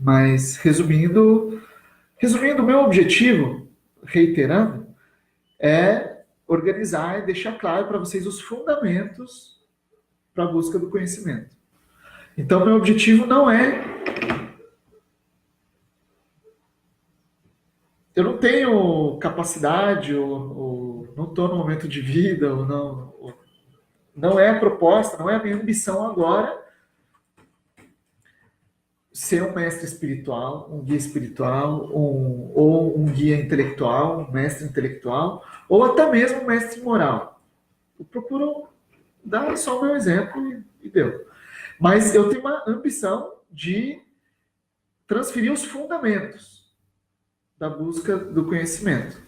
Mas, resumindo, o meu objetivo, reiterando, é organizar e deixar claro para vocês os fundamentos para a busca do conhecimento. Então, meu objetivo não é... Eu não tenho capacidade, ou não estou no momento de vida, ou não é a proposta, não é a minha ambição agora ser um mestre espiritual, um guia espiritual, ou um guia intelectual, um mestre intelectual, ou até mesmo um mestre moral. Eu procuro dar só o meu exemplo e deu. Mas eu tenho uma ambição de transferir os fundamentos da busca do conhecimento.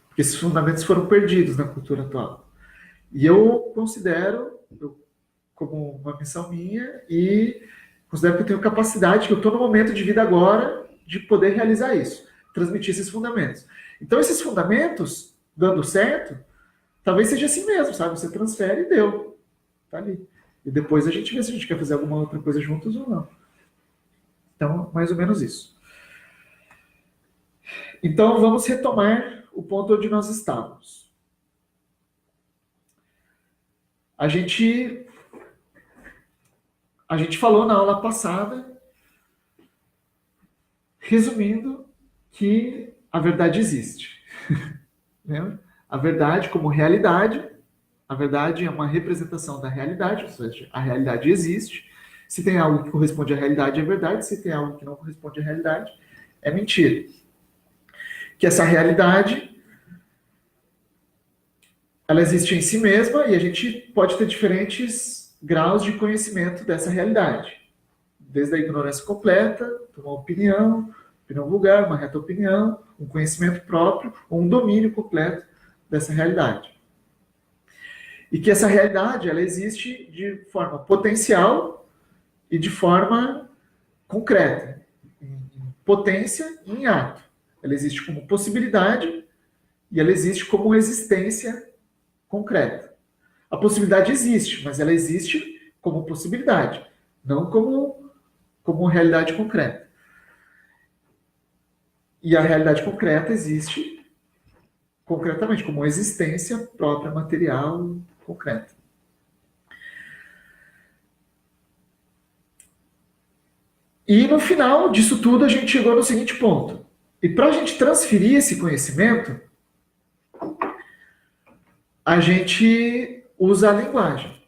Porque esses fundamentos foram perdidos na cultura atual. E eu considero como uma missão minha e considero que eu tenho capacidade, que eu estou no momento de vida agora de poder realizar isso, transmitir esses fundamentos. Então, esses fundamentos, dando certo, talvez seja assim mesmo, sabe? Você transfere e deu. Tá ali. E depois a gente vê se a gente quer fazer alguma outra coisa juntos ou não. Então, mais ou menos isso. Então, vamos retomar o ponto onde nós estávamos. A gente falou na aula passada, resumindo, que a verdade existe. Lembra? A verdade como realidade, a verdade é uma representação da realidade, ou seja, a realidade existe. Se tem algo que corresponde à realidade, é verdade. Se tem algo que não corresponde à realidade, é mentira. Que essa realidade, ela existe em si mesma e a gente pode ter diferentes graus de conhecimento dessa realidade. Desde a ignorância completa, uma opinião vulgar, uma reta opinião, um conhecimento próprio, ou um domínio completo dessa realidade. E que essa realidade, ela existe de forma potencial e de forma concreta, em potência e em ato. Ela existe como possibilidade e ela existe como existência concreta. A possibilidade existe, mas ela existe como possibilidade, não como realidade concreta. E a realidade concreta existe concretamente, como existência própria, material, concreta. E no final disso tudo, a gente chegou no seguinte ponto. E para a gente transferir esse conhecimento, a gente usa a linguagem.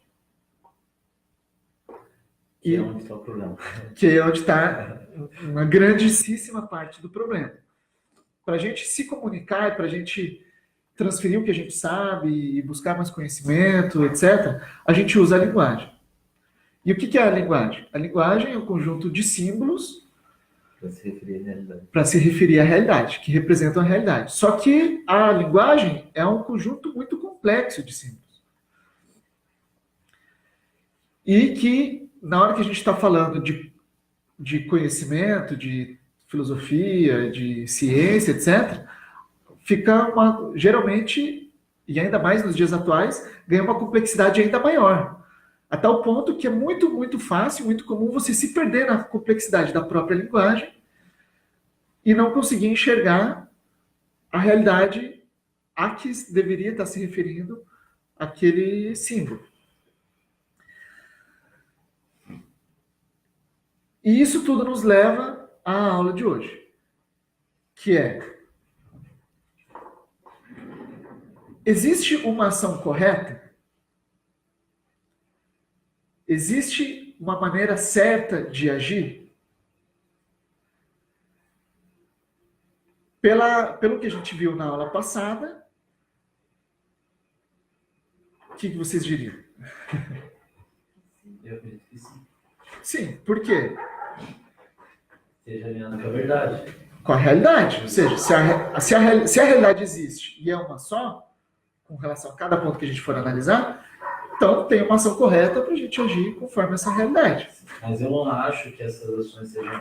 Que é onde está o problema. Que é onde está uma grandíssima parte do problema. Para a gente se comunicar, para a gente transferir o que a gente sabe e buscar mais conhecimento, etc., a gente usa a linguagem. E o que é a linguagem? A linguagem é um conjunto de símbolos para se referir à realidade. Para se referir à realidade, que representam a realidade. Só que a linguagem é um conjunto muito complexo de símbolos. E que, na hora que a gente está falando de conhecimento, de filosofia, de ciência, etc., fica geralmente, e ainda mais nos dias atuais, ganha uma complexidade ainda maior. A tal ponto que é muito, muito fácil, muito comum você se perder na complexidade da própria linguagem e não conseguir enxergar a realidade a que deveria estar se referindo aquele símbolo. E isso tudo nos leva à aula de hoje, que é: existe uma ação correta? Existe uma maneira certa de agir? Pelo que a gente viu na aula passada, o que vocês diriam? Eu acredito que sim. Sim, por quê? Seja alinhado com a verdade. Com a realidade. Ou seja, se a realidade existe e é uma só, com relação a cada ponto que a gente for analisar, então tem uma ação correta para a gente agir conforme essa realidade. Mas eu não acho que essas ações sejam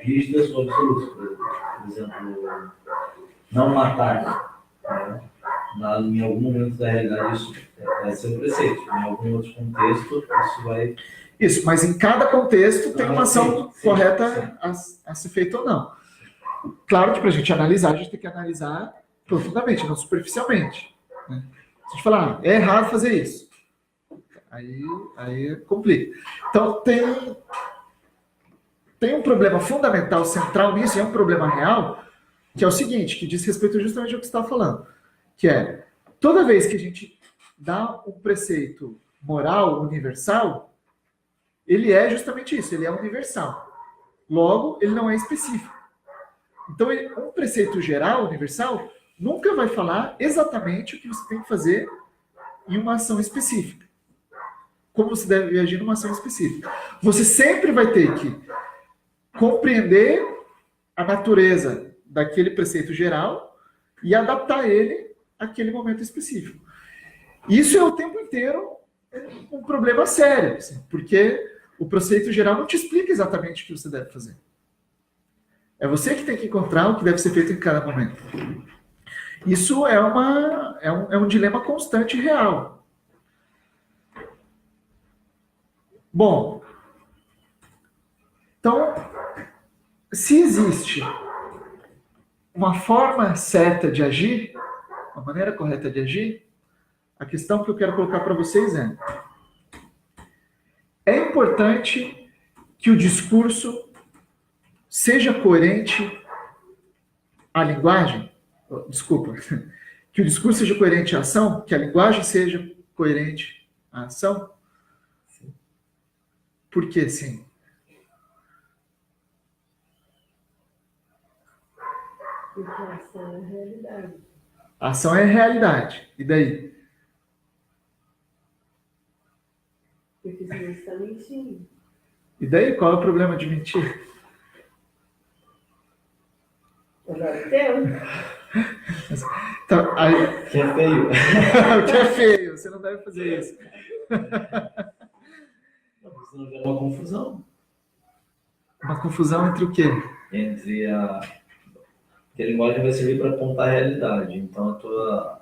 rígidas ou absolutas. Por exemplo, não matar. Né? Em algum momento da realidade isso vai ser um preceito. Em algum outro contexto isso vai... Isso, mas em cada contexto tem uma ação Sim, correta a ser feita ou não. Claro que para a gente analisar, a gente tem que analisar profundamente, não superficialmente. Né? Se a gente falar, é errado fazer isso, aí complica. Então, tem um problema fundamental, central nisso, e é um problema real, que é o seguinte, que diz respeito justamente ao que você está falando, que é, toda vez que a gente dá um preceito moral universal, ele é justamente isso, ele é universal. Logo, ele não é específico. Então, um preceito geral, universal, nunca vai falar exatamente o que você tem que fazer em uma ação específica. Como você deve agir numa ação específica. Você sempre vai ter que compreender a natureza daquele preceito geral e adaptar ele àquele momento específico. Isso é o tempo inteiro um problema sério, assim, porque o preceito geral não te explica exatamente o que você deve fazer. É você que tem que encontrar o que deve ser feito em cada momento. Isso é um dilema constante e real. Bom, então, se existe uma forma certa de agir, uma maneira correta de agir, a questão que eu quero colocar para vocês é importante que o discurso seja coerente à linguagem, desculpa, que o discurso seja coerente à ação, que a linguagem seja coerente à ação? Sim. Por que sim? Porque a ação é a realidade. A ação é a realidade. E daí? Porque senão você está mentindo. E daí, qual é o problema de mentir? Agora é teu. Então, aí, Que é feio. o que é feio, você não deve fazer isso. Senão gera uma confusão Uma confusão entre o quê? entre que a linguagem vai servir para apontar a realidade. Então a tua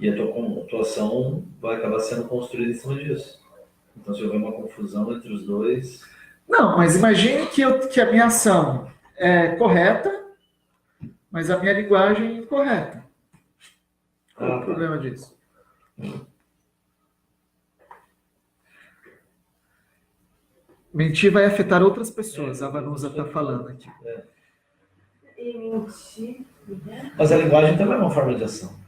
e a tua ação vai acabar sendo construída em cima disso. Então se houver uma confusão entre os dois, Não, mas imagine que a minha ação é correta, mas a minha linguagem é incorreta. Qual é o problema disso? Mentir vai afetar outras pessoas, a Vanusa está falando aqui. E mentir. Né? mas a linguagem também é uma forma de ação.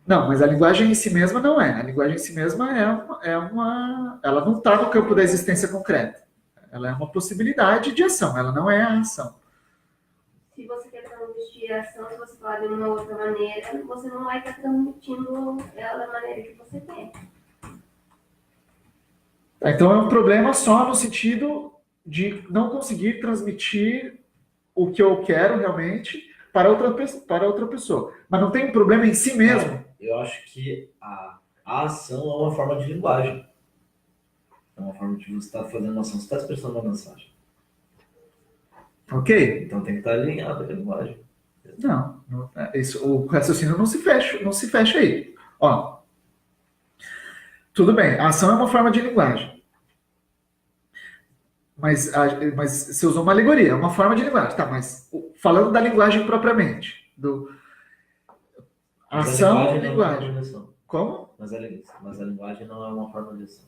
Não, mas a linguagem em si mesma não é. A linguagem em si mesma ela não está no campo da existência concreta. Ela é uma possibilidade de ação, ela não é a ação. Se você quer transmitir a ação, se você falar de uma outra maneira, você não vai estar transmitindo ela da maneira que você quer. Então é um problema só no sentido de não conseguir transmitir o que eu quero realmente para outra pessoa. Mas não tem um problema em si mesmo. Eu acho que a ação é uma forma de linguagem. É uma forma de você estar fazendo uma ação, você está expressando uma mensagem. Ok? Então tem que estar alinhado com a linguagem. Não, o raciocínio não se fecha aí. Ó, tudo bem, a ação é uma forma de linguagem. Mas você usou uma alegoria, é uma forma de linguagem. Tá, mas falando da linguagem propriamente. Ação e linguagem. Como? Mas a linguagem não é uma forma de ação.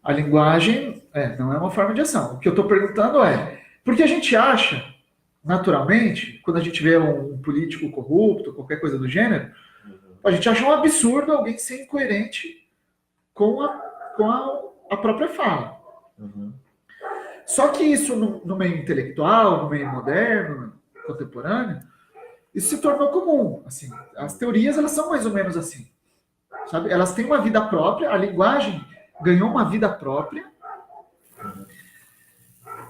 A linguagem não é uma forma de ação. O que eu estou perguntando porque a gente acha, naturalmente, quando a gente vê um político corrupto, qualquer coisa do gênero, a gente acha um absurdo alguém ser incoerente com a própria fala. Uhum. Só que isso no meio intelectual, no meio moderno, contemporâneo, isso se tornou comum. Assim, as teorias elas são mais ou menos assim. Sabe? Elas têm uma vida própria, a linguagem ganhou uma vida própria,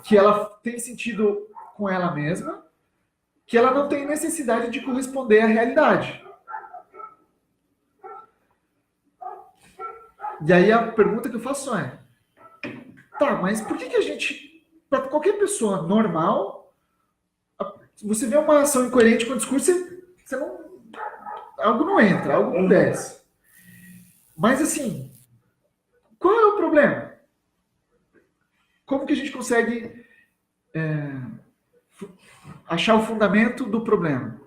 que ela tem sentido com ela mesma, que ela não tem necessidade de corresponder à realidade. E aí a pergunta que eu faço tá, mas por que a gente, para qualquer pessoa normal, você vê uma ação incoerente com o discurso, algo não entra, algo não desce. Mas assim, qual é o problema? Como que a gente consegue achar o fundamento do problema?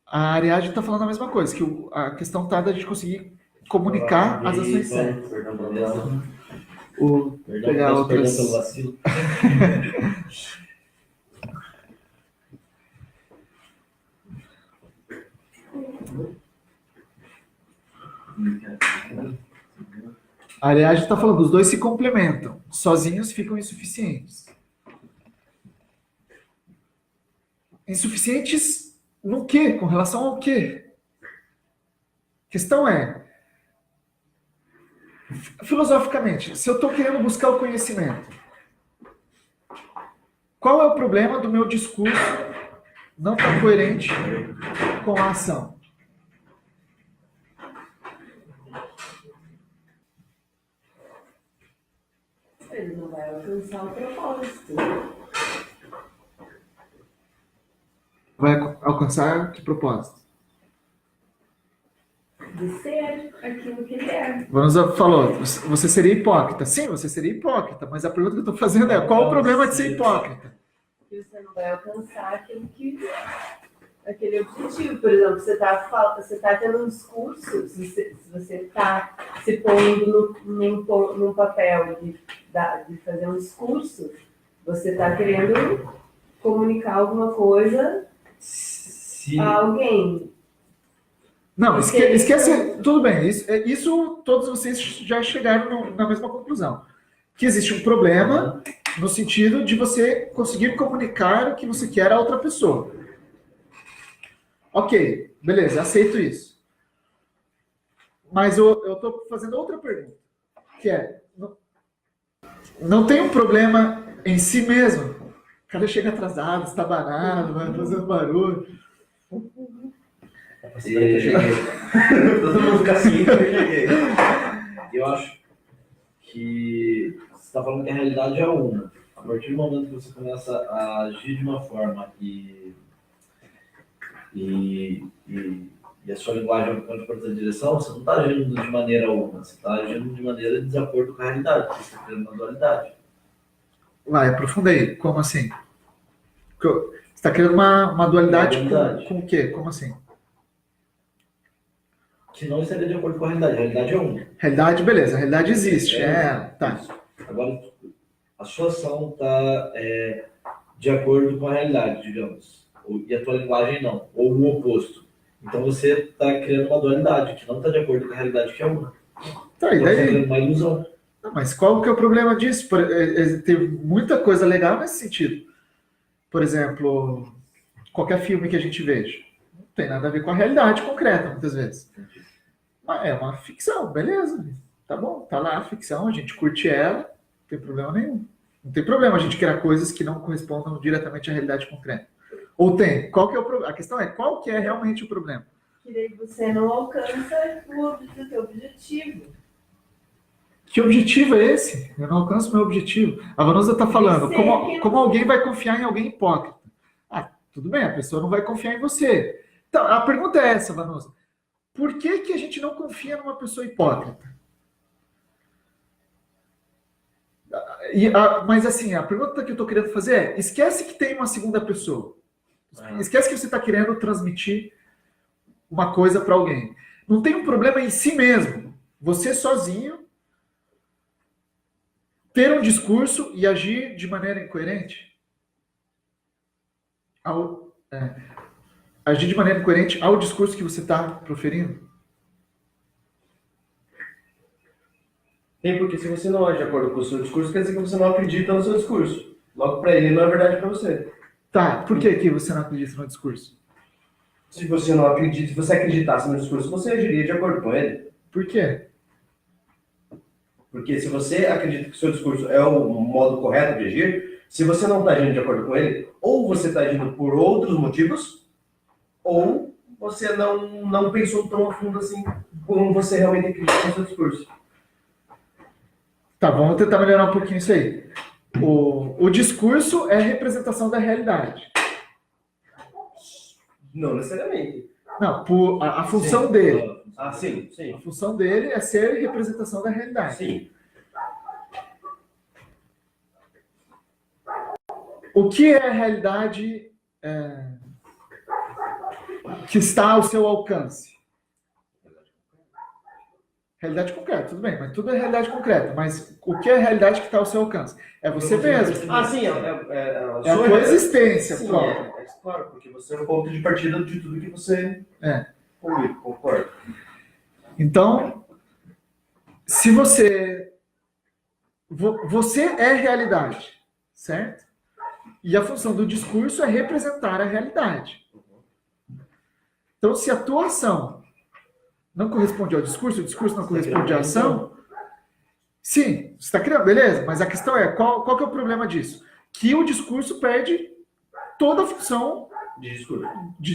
A Ariadne está falando a mesma coisa, que a questão está da gente conseguir comunicar as ações certas. Pegar Perdão outras. pelo vacilo. A Ariadne está falando, os dois se complementam. Sozinhos ficam insuficientes. Insuficientes no quê? Com relação ao quê? A questão é, filosoficamente, se eu estou querendo buscar o conhecimento, qual é o problema do meu discurso não estar coerente com a ação? Ele não vai alcançar o propósito. Vai alcançar que propósito? De ser aquilo que ele é. Vanusa falou, você seria hipócrita. Sim, você seria hipócrita, mas a pergunta que eu estou fazendo é, qual o problema de ser hipócrita? Que você não vai alcançar aquele objetivo. Por exemplo, você está tendo um discurso, se você está se pondo num papel de fazer um discurso, você está querendo comunicar alguma coisa a alguém. Não, esquece, tudo bem, isso todos vocês já chegaram na mesma conclusão. Que existe um problema no sentido de você conseguir comunicar o que você quer a outra pessoa. Ok, beleza, aceito isso. Mas eu estou fazendo outra pergunta, que é, não tem um problema em si mesmo? O cara chega atrasado, estabanado, vai fazendo barulho. Todo mundo fica assim, eu cheguei. Eu acho que você está falando que a realidade é uma. A partir do momento que você começa a agir de uma forma e a sua linguagem pode para essa direção, você não está agindo de maneira uma, você está agindo de maneira de desacordo com a realidade, você está criando uma dualidade. Vai, aprofunda aí. Como assim? Você está criando uma dualidade com o quê? Como assim? Que não estaria de acordo com a realidade é uma. Realidade, beleza, a realidade existe. Tá. Agora, a sua ação está de acordo com a realidade, digamos. E a tua linguagem não, ou o oposto. Então você está criando uma dualidade que não está de acordo com a realidade que é uma. Tá, e Então, você está daí? criando uma ilusão. Não, mas qual que é o problema disso? Tem muita coisa legal nesse sentido. Por exemplo, qualquer filme que a gente veja. Não tem nada a ver com a realidade concreta, muitas vezes. Mas é uma ficção, beleza. Tá bom, tá lá a ficção, a gente curte ela, não tem problema nenhum. Não tem problema a gente criar coisas que não correspondam diretamente à realidade concreta. Ou tem? Qual que é o problema? A questão é, qual que é realmente o problema? Que daí você não alcança o seu objetivo. Que objetivo é esse? Eu não alcanço meu objetivo. A Vanusa está falando, como alguém vai confiar em alguém hipócrita? Ah, tudo bem, a pessoa não vai confiar em você. Então, a pergunta é essa, Vanusa. Por que a gente não confia numa pessoa hipócrita? Mas assim, a pergunta que eu estou querendo fazer é, esquece que tem uma segunda pessoa. Esquece que você está querendo transmitir uma coisa para alguém. Não tem um problema em si mesmo. Você sozinho ter um discurso e agir de maneira incoerente? Agir de maneira incoerente ao discurso que você está proferindo? Tem, porque se você não age de acordo com o seu discurso, quer dizer que você não acredita no seu discurso. Logo, para ele, não é verdade para você. Tá, por que você não acredita no discurso? Se você não acredita, se você acreditasse no discurso, você agiria de acordo com ele. Por quê? Porque se você acredita que o seu discurso é o modo correto de agir, se você não está agindo de acordo com ele, ou você está agindo por outros motivos, ou você não pensou tão a fundo assim como você realmente acredita no seu discurso. Tá, vamos tentar melhorar um pouquinho isso aí. O discurso é representação da realidade. Não necessariamente. Não, a função dele. Ah, sim, A sim. função dele é ser representação da realidade. Sim. O que é a realidade que está ao seu alcance? Realidade concreta, tudo bem, mas tudo é realidade concreta. Mas o que é a realidade que está ao seu alcance? É você mesmo. Ah, sim, É a tua existência Sim, própria. claro, porque você é o ponto de partida de tudo que você concorda. Então, se você é realidade, certo? E a função do discurso é representar a realidade. Então, se a tua ação não corresponde ao discurso, o discurso não corresponde à ação, sim, você está criando, beleza, mas a questão é, qual que é o problema disso? Que o discurso perde toda a função De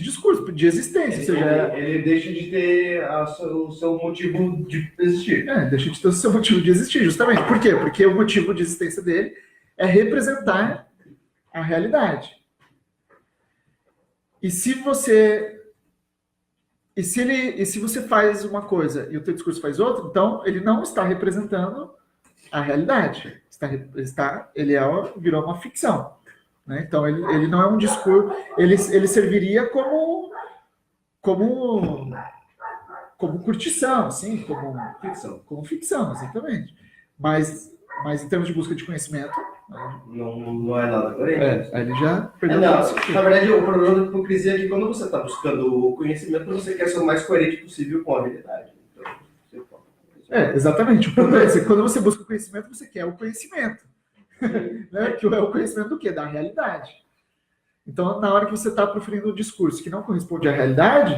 discurso. de existência, ou seja, Ele deixa de ter o seu motivo de existir. deixa de ter o seu motivo de existir, justamente. Por quê? Porque o motivo de existência dele é representar a realidade. E se você faz uma coisa e o teu discurso faz outra, então ele não está representando a realidade. Virou uma ficção. Né? Então ele não é um discurso, ele serviria como curtição, assim, como ficção, exatamente. Mas em termos de busca de conhecimento, Não é nada coerente. aí ele já perdeu Não, todo o sentido. na verdade, o problema da hipocrisia é que quando você está buscando o conhecimento, você quer ser o mais coerente possível com a realidade. Então, você foca no conhecimento. Exatamente. O ponto é esse. Quando você busca o conhecimento, você quer o conhecimento. Né? Que é o conhecimento do quê? Da realidade. Então, na hora que você está proferindo um discurso que não corresponde à realidade,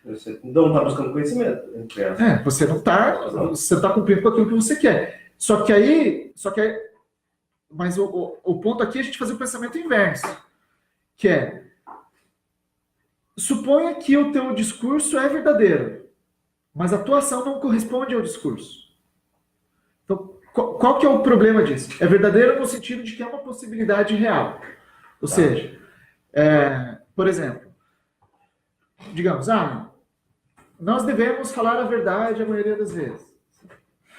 Você não está buscando conhecimento. você não está. Você está cumprindo com aquilo que você quer. Mas o ponto aqui é a gente fazer o pensamento inverso. Que é, suponha que o teu discurso é verdadeiro, mas a tua ação não corresponde ao discurso. Então, qual que é o problema disso? É verdadeiro no sentido de que é uma possibilidade real. Ou seja, por exemplo, digamos, nós devemos falar a verdade a maioria das vezes.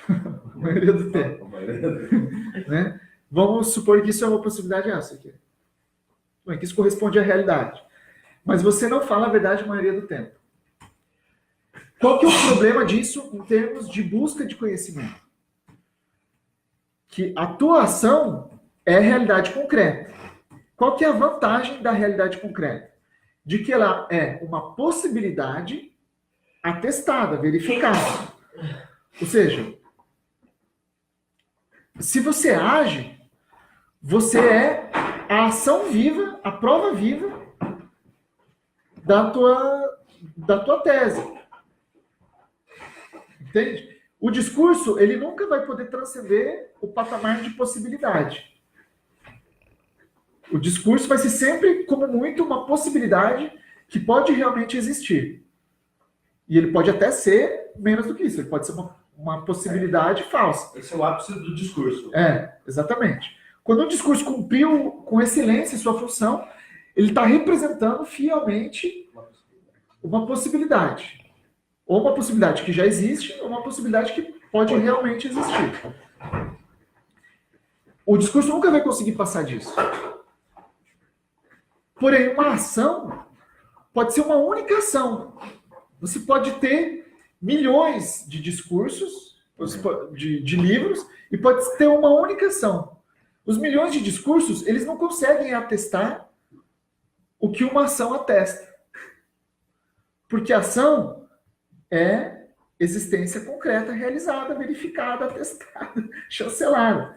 A maioria do tempo. Né? Vamos supor que isso é uma possibilidade essa aqui. Que isso corresponde à realidade. Mas você não fala a verdade a maioria do tempo. Qual que é o problema disso em termos de busca de conhecimento? Que a tua ação é realidade concreta. Qual que é a vantagem da realidade concreta? De que ela é uma possibilidade atestada, verificada. Ou seja, se você age, você é a ação viva, a prova viva da tua tese. Entende? O discurso, ele nunca vai poder transcender o patamar de possibilidade. O discurso vai ser sempre, como muito, uma possibilidade que pode realmente existir. E ele pode até ser menos do que isso. Ele pode ser uma possibilidade falsa. Esse é o ápice do discurso. Exatamente. Quando o discurso cumpriu com excelência sua função, ele está representando fielmente uma possibilidade. Ou uma possibilidade que já existe, ou uma possibilidade que pode realmente existir. O discurso nunca vai conseguir passar disso. Porém, uma ação pode ser uma única ação. Você pode ter milhões de discursos, de livros, e pode ter uma única ação. Os milhões de discursos, eles não conseguem atestar o que uma ação atesta. Porque a ação é existência concreta, realizada, verificada, atestada, chancelada.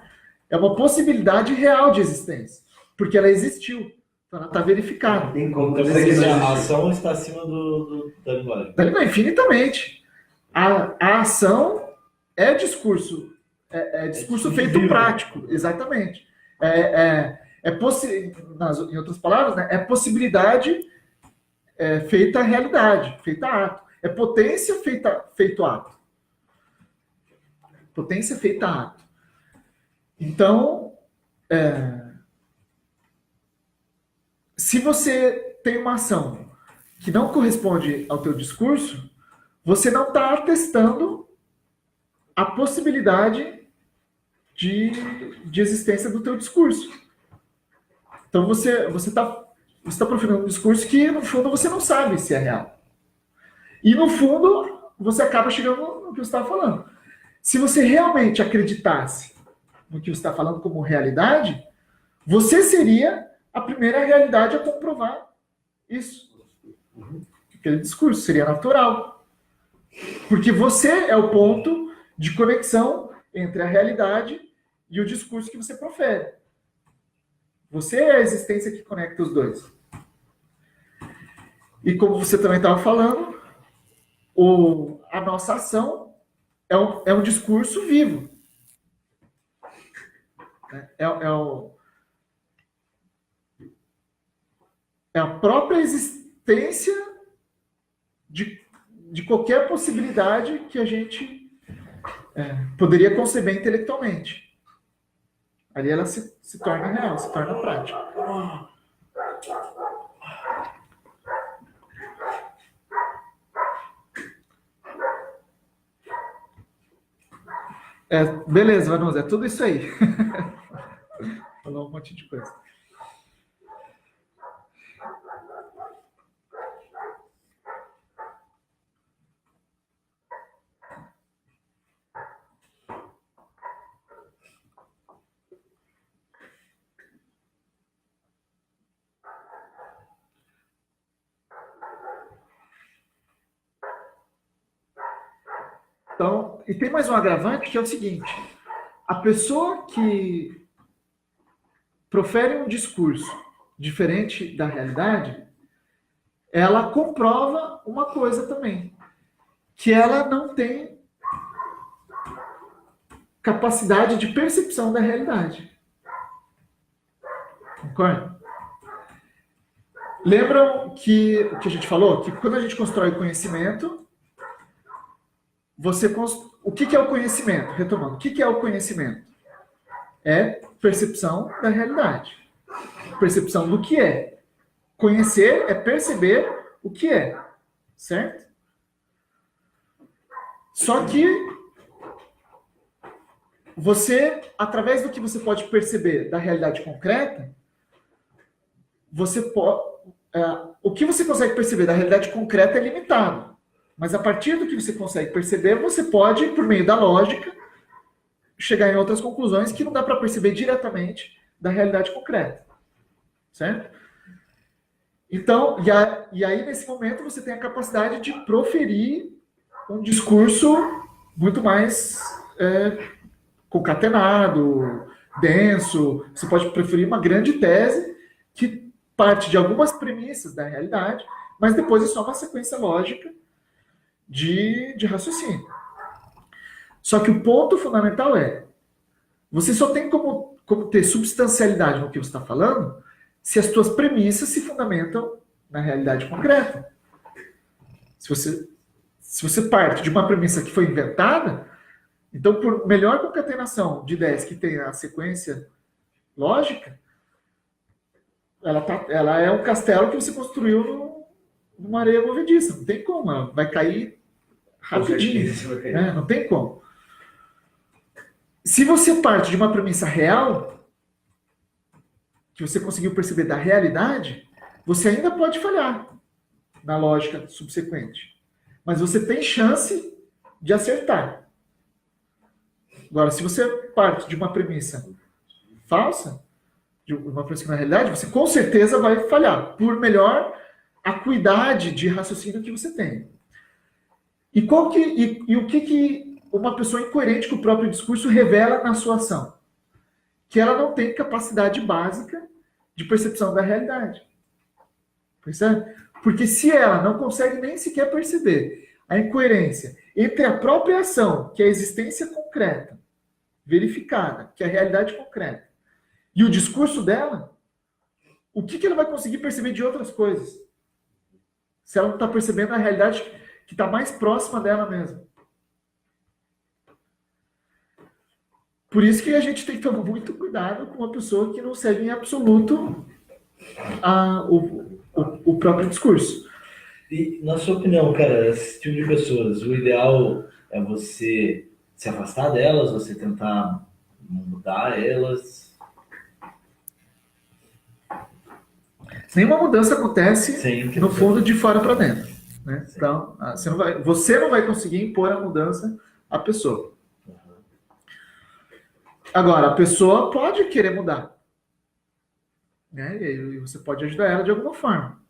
É uma possibilidade real de existência. Porque ela existiu. Então ela está verificada. Tem como Então, você você a ação está acima da linguagem. Infinitamente. A ação é discurso. É discurso feito prático. Exatamente. Em outras palavras, né, é possibilidade feita realidade, feita ato. É potência feito ato. Potência feita ato. Então, se você tem uma ação que não corresponde ao teu discurso, você não está atestando a possibilidade de existência do teu discurso. Então você está proferindo um discurso que, no fundo, você não sabe se é real. E, no fundo, você acaba chegando no que você estava falando. Se você realmente acreditasse no que você está falando como realidade, você seria a primeira realidade a comprovar isso. Aquele discurso seria natural. Porque você é o ponto de conexão entre a realidade e o discurso que você profere. Você é a existência que conecta os dois. E como você também estava falando, a nossa ação é um discurso vivo. É a própria existência de qualquer possibilidade que a gente poderia conceber intelectualmente. Ali ela se torna real, se torna prática. Beleza, Vanusa, é tudo isso aí. Falou um monte de coisa. Então, e tem mais um agravante que é o seguinte: a pessoa que profere um discurso diferente da realidade, ela comprova uma coisa também, que ela não tem capacidade de percepção da realidade. Concorda? Lembram que o que a gente falou? Que quando a gente constrói conhecimento, o que é o conhecimento? Retomando, o que é o conhecimento? É percepção da realidade. Percepção do que é. Conhecer é perceber o que é. Certo? Só que você, através do que você pode perceber da realidade concreta, o que você consegue perceber da realidade concreta é limitado. Mas a partir do que você consegue perceber, você pode, por meio da lógica, chegar em outras conclusões que não dá para perceber diretamente da realidade concreta. Certo? Então, e aí nesse momento você tem a capacidade de proferir um discurso muito mais concatenado, denso. Você pode preferir uma grande tese que parte de algumas premissas da realidade, mas depois é só uma sequência lógica de raciocínio. Só que o ponto fundamental você só tem como ter substancialidade no que você está falando se as suas premissas se fundamentam na realidade concreta. Se você parte de uma premissa que foi inventada, então, por melhor concatenação de ideias que tem a sequência lógica, ela é um castelo que você construiu numa areia movediça. Não tem como, ela vai cair rapidinho. Não tem como. Se você parte de uma premissa real, que você conseguiu perceber da realidade, você ainda pode falhar na lógica subsequente. Mas você tem chance de acertar. Agora, se você parte de uma premissa falsa, de uma premissa que na realidade, você com certeza vai falhar, por melhor acuidade de raciocínio que você tem. E o que uma pessoa incoerente com o próprio discurso revela na sua ação? Que ela não tem capacidade básica de percepção da realidade. Percebe? Porque se ela não consegue nem sequer perceber a incoerência entre a própria ação, que é a existência concreta, verificada, que é a realidade concreta, e o discurso dela, o que ela vai conseguir perceber de outras coisas? Se ela não está percebendo a realidade que está mais próxima dela mesma. Por isso que a gente tem que tomar muito cuidado com uma pessoa que não segue em absoluto o próprio discurso. E, na sua opinião, cara, esse tipo de pessoas, o ideal é você se afastar delas, você tentar mudar elas? Nenhuma mudança acontece Sem no fundo de fora para dentro. Né? Então, você não vai conseguir impor a mudança à pessoa. Agora, a pessoa pode querer mudar. Né? E você pode ajudar ela de alguma forma,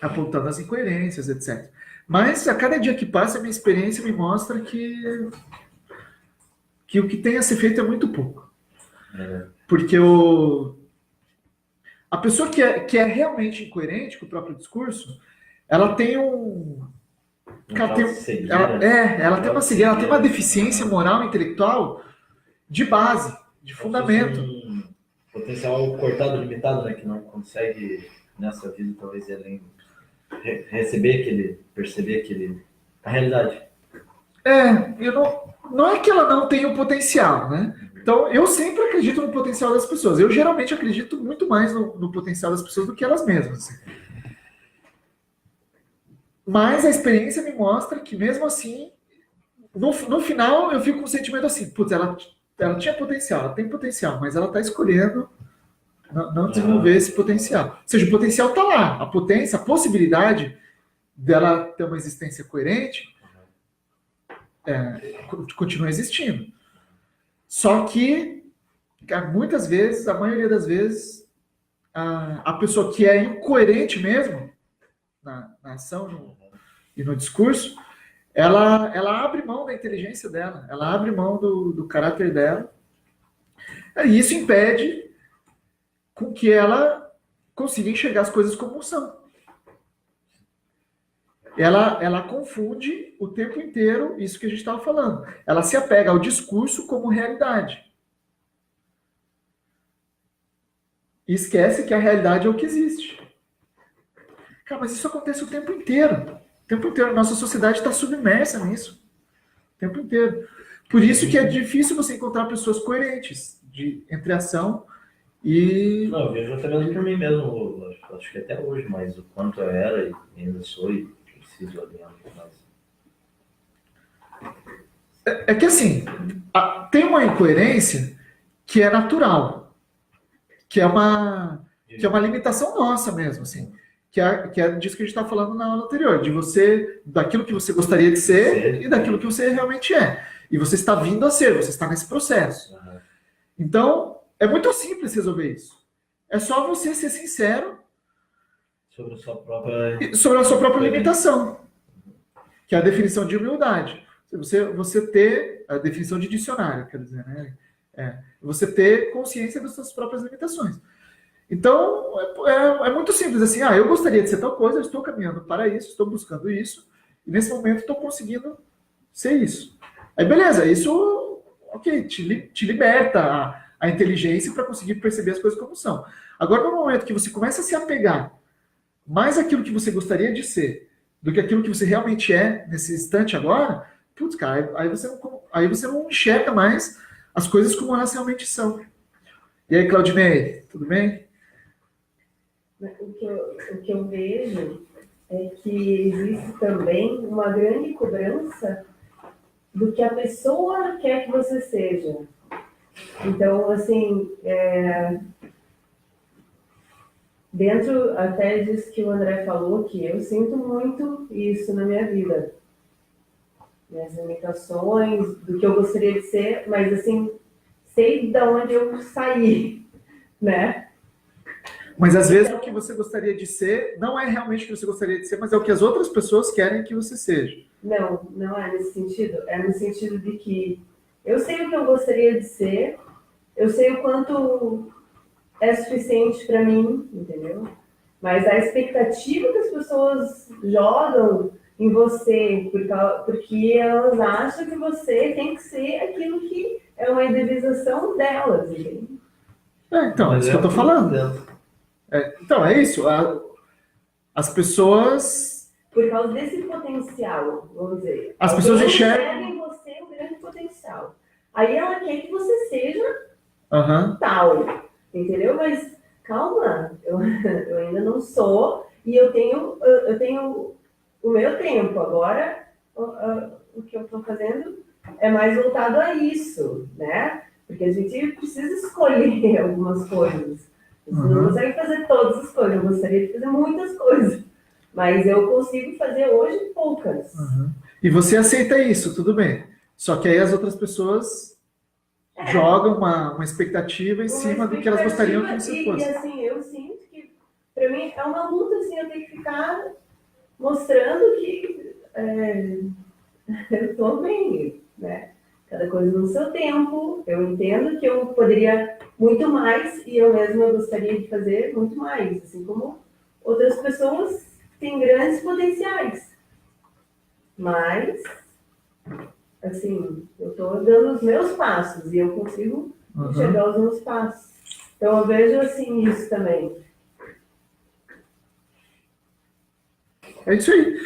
apontando as incoerências, etc. Mas a cada dia que passa, a minha experiência me mostra que o que tem a ser feito é muito pouco. Porque a pessoa que é realmente incoerente com o próprio discurso, ela tem ela tem uma cegueira, ela tem uma deficiência moral e intelectual de base, de fundamento. Um potencial cortado, limitado, né? Que não consegue nessa vida, talvez, além perceber a realidade. Não é que ela não tenha o potencial, né? Então, eu sempre acredito no potencial das pessoas. Eu geralmente acredito muito mais no potencial das pessoas do que elas mesmas. Assim. Mas a experiência me mostra que, mesmo assim, no final, eu fico com o sentimento assim, putz, ela tinha potencial, ela tem potencial, mas ela está escolhendo não desenvolver esse potencial. Ou seja, o potencial está lá, a potência, a possibilidade dela ter uma existência coerente continua existindo. Só que, muitas vezes, a maioria das vezes, a pessoa que é incoerente mesmo, na ação e no discurso, ela abre mão da inteligência dela, ela abre mão do caráter dela, e isso impede com que ela consiga enxergar as coisas como são. Ela confunde o tempo inteiro isso que a gente estava falando. Ela se apega ao discurso como realidade. E esquece que a realidade é o que existe. Cara, mas isso acontece o tempo inteiro. O tempo inteiro. Nossa sociedade está submersa nisso. O tempo inteiro. Por isso que é difícil você encontrar pessoas coerentes entre ação e... Não, eu vejo até mesmo por mim mesmo. Acho que até hoje, mas o quanto eu era e ainda sou e preciso alinhar muito mais. É que assim, tem uma incoerência que é natural. Que é uma limitação nossa mesmo, assim. Que é disso que a gente estava falando na aula anterior, daquilo que você gostaria de ser e daquilo que você realmente é. E você está vindo a ser, você está nesse processo. Uhum. Então, é muito simples resolver isso. É só você ser sincero sobre a sua própria limitação, que é a definição de humildade. Você ter a definição de dicionário, quer dizer, né? Você ter consciência das suas próprias limitações. Então, é muito simples assim, eu gostaria de ser tal coisa, eu estou caminhando para isso, estou buscando isso, e nesse momento estou conseguindo ser isso. Aí, beleza, isso, ok, te liberta a inteligência para conseguir perceber as coisas como são. Agora, no momento que você começa a se apegar mais àquilo que você gostaria de ser do que aquilo que você realmente é nesse instante agora, putz, cara, aí você não enxerga mais as coisas como elas realmente são. E aí, Claudinei, tudo bem? O que eu vejo é que existe também uma grande cobrança do que a pessoa quer que você seja. Então, assim, dentro até disso que o André falou, que eu sinto muito isso na minha vida. Minhas limitações, do que eu gostaria de ser, mas, assim, sei de onde eu saí, né? Mas às vezes o que você gostaria de ser não é realmente o que você gostaria de ser, mas é o que as outras pessoas querem que você seja. Não é nesse sentido. É no sentido de que eu sei o que eu gostaria de ser, eu sei o quanto é suficiente para mim, entendeu? Mas a expectativa que as pessoas jogam em você, porque elas acham que você tem que ser aquilo que é uma idealização delas, entendeu? Então, é isso que eu tô falando. Então, é isso. As pessoas... Por causa desse potencial, vamos dizer. As pessoas enxergam em você um grande potencial. Aí ela quer que você seja tal, entendeu? Mas calma, eu ainda não sou, e eu tenho o meu tempo. Agora, o que eu estou fazendo é mais voltado a isso, né? Porque a gente precisa escolher algumas coisas. Você não consegue fazer todas as coisas. Eu gostaria de fazer muitas coisas. Mas eu consigo fazer hoje poucas. E você aceita isso, tudo bem. Só que aí as outras pessoas jogam uma expectativa em cima do que elas gostariam que você fosse. E assim, eu sinto que, para mim, é uma luta, assim, eu tenho que ficar mostrando que eu estou bem, né? Cada coisa no seu tempo. Eu entendo que eu poderia muito mais e eu mesma gostaria de fazer muito mais, assim como outras pessoas têm grandes potenciais. Mas, assim, eu estou dando os meus passos e eu consigo enxergar os meus passos. Então eu vejo assim isso também. É isso aí.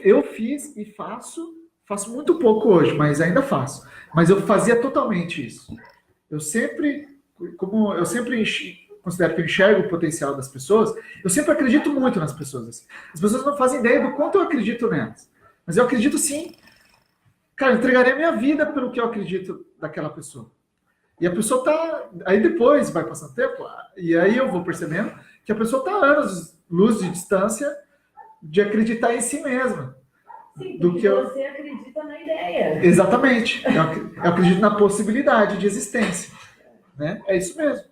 Eu fiz e faço muito pouco hoje, mas ainda faço. Mas eu fazia totalmente isso. Eu sempre considero que eu enxergo o potencial das pessoas, eu sempre acredito muito nas pessoas. Assim. As pessoas não fazem ideia do quanto eu acredito nelas. Mas eu acredito sim. Cara, eu entregaria minha vida pelo que eu acredito daquela pessoa. E a pessoa tá... Aí depois vai passando tempo, e aí eu vou percebendo que a pessoa tá a anos luz de distância de acreditar em si mesma. Sim, do porque que eu... você acredita na ideia. Exatamente. Eu acredito na possibilidade de existência. Né? É isso mesmo.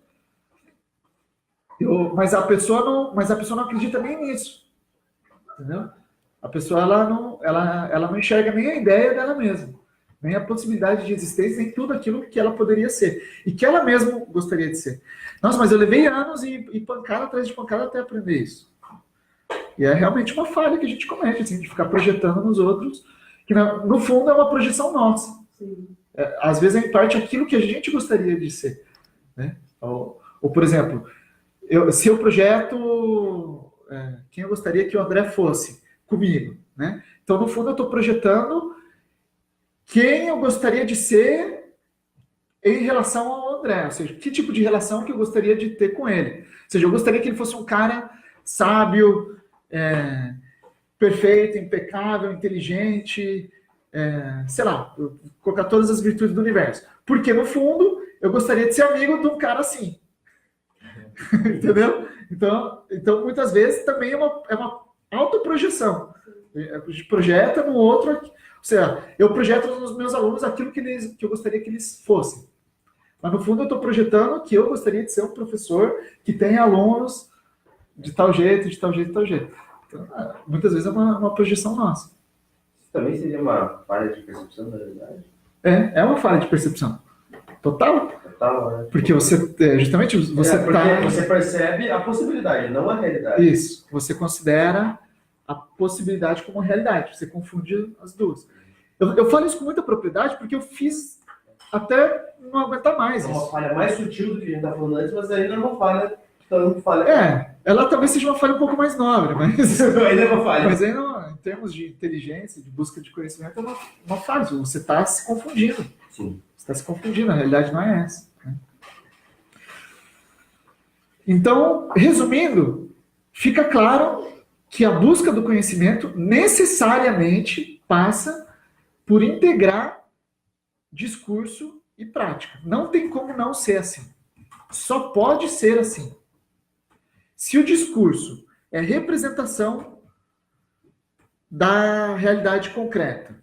Mas a pessoa não acredita nem nisso. Entendeu? A pessoa ela não enxerga nem a ideia dela mesma. Nem a possibilidade de existência, nem tudo aquilo que ela poderia ser. E que ela mesma gostaria de ser. Nossa, mas eu levei anos e pancada atrás de pancada até aprender isso. E é realmente uma falha que a gente comete, assim, de ficar projetando nos outros, que no fundo é uma projeção nossa. Às vezes é em parte aquilo que a gente gostaria de ser. Né? Ou por exemplo, se eu projeto quem eu gostaria que o André fosse comigo. Né? Então, no fundo, eu estou projetando quem eu gostaria de ser em relação ao André, ou seja, que tipo de relação que eu gostaria de ter com ele. Ou seja, eu gostaria que ele fosse um cara sábio, perfeito, impecável, inteligente, sei lá, colocar todas as virtudes do universo. Porque, no fundo, eu gostaria de ser amigo de um cara assim. Entendeu? Então, muitas vezes, também é uma autoprojeção. A gente projeta no outro... Ou seja, eu projeto nos meus alunos aquilo que eu gostaria que eles fossem. Mas, no fundo, eu estou projetando que eu gostaria de ser um professor que tem alunos de tal jeito, de tal jeito, de tal jeito. Então, muitas vezes é uma projeção nossa. Isso também seria uma falha de percepção da realidade? É uma falha de percepção. Total. Total, né? Porque justamente você você percebe a possibilidade, não a realidade. Isso. Você considera a possibilidade como realidade. Você confunde as duas. Eu falo isso com muita propriedade porque eu fiz até não aguentar mais. É uma isso. falha mais sutil do que a gente estava falando antes, mas ainda é uma falha tão falha. Ela talvez seja uma falha um pouco mais nobre, mas ainda é uma falha. Mas aí, em termos de inteligência, de busca de conhecimento, é uma falha. Você está se confundindo. Sim. Você está se confundindo. A realidade não é essa. Né? Então, resumindo, fica claro que a busca do conhecimento necessariamente passa por integrar discurso e prática. Não tem como não ser assim. Só pode ser assim. Se o discurso é representação da realidade concreta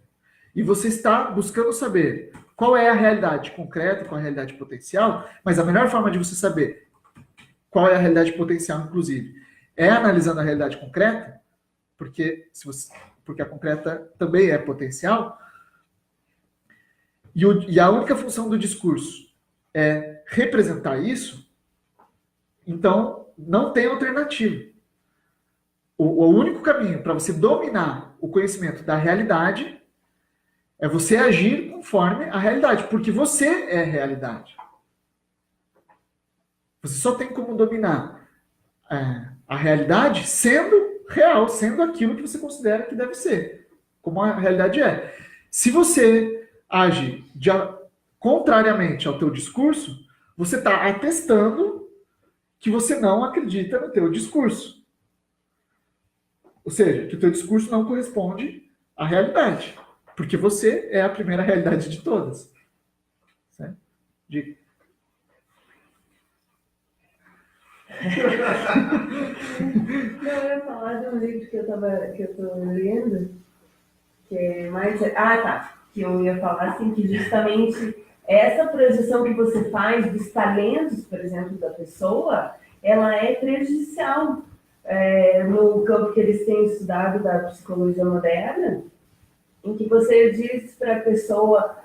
e você está buscando saber qual é a realidade concreta, qual é a realidade potencial, mas a melhor forma de você saber qual é a realidade potencial, inclusive, é analisando a realidade concreta, porque a concreta também é potencial, e a única função do discurso é representar isso, então não tem alternativa. O único caminho para você dominar o conhecimento da realidade é você agir conforme a realidade, porque você é a realidade. Você só tem como dominar a realidade sendo real, sendo aquilo que você considera que deve ser, como a realidade é. Se você age contrariamente ao teu discurso, você está atestando que você não acredita no teu discurso. Ou seja, que o teu discurso não corresponde à realidade. Porque você é a primeira realidade de todas. Certo? Diga. Não, eu ia falar de um livro que eu tô lendo, que é mais. Ah, tá. Que eu ia falar assim, que justamente essa projeção que você faz dos talentos, por exemplo, da pessoa, ela é prejudicial. No campo que eles têm estudado da psicologia moderna, em que você diz para a pessoa,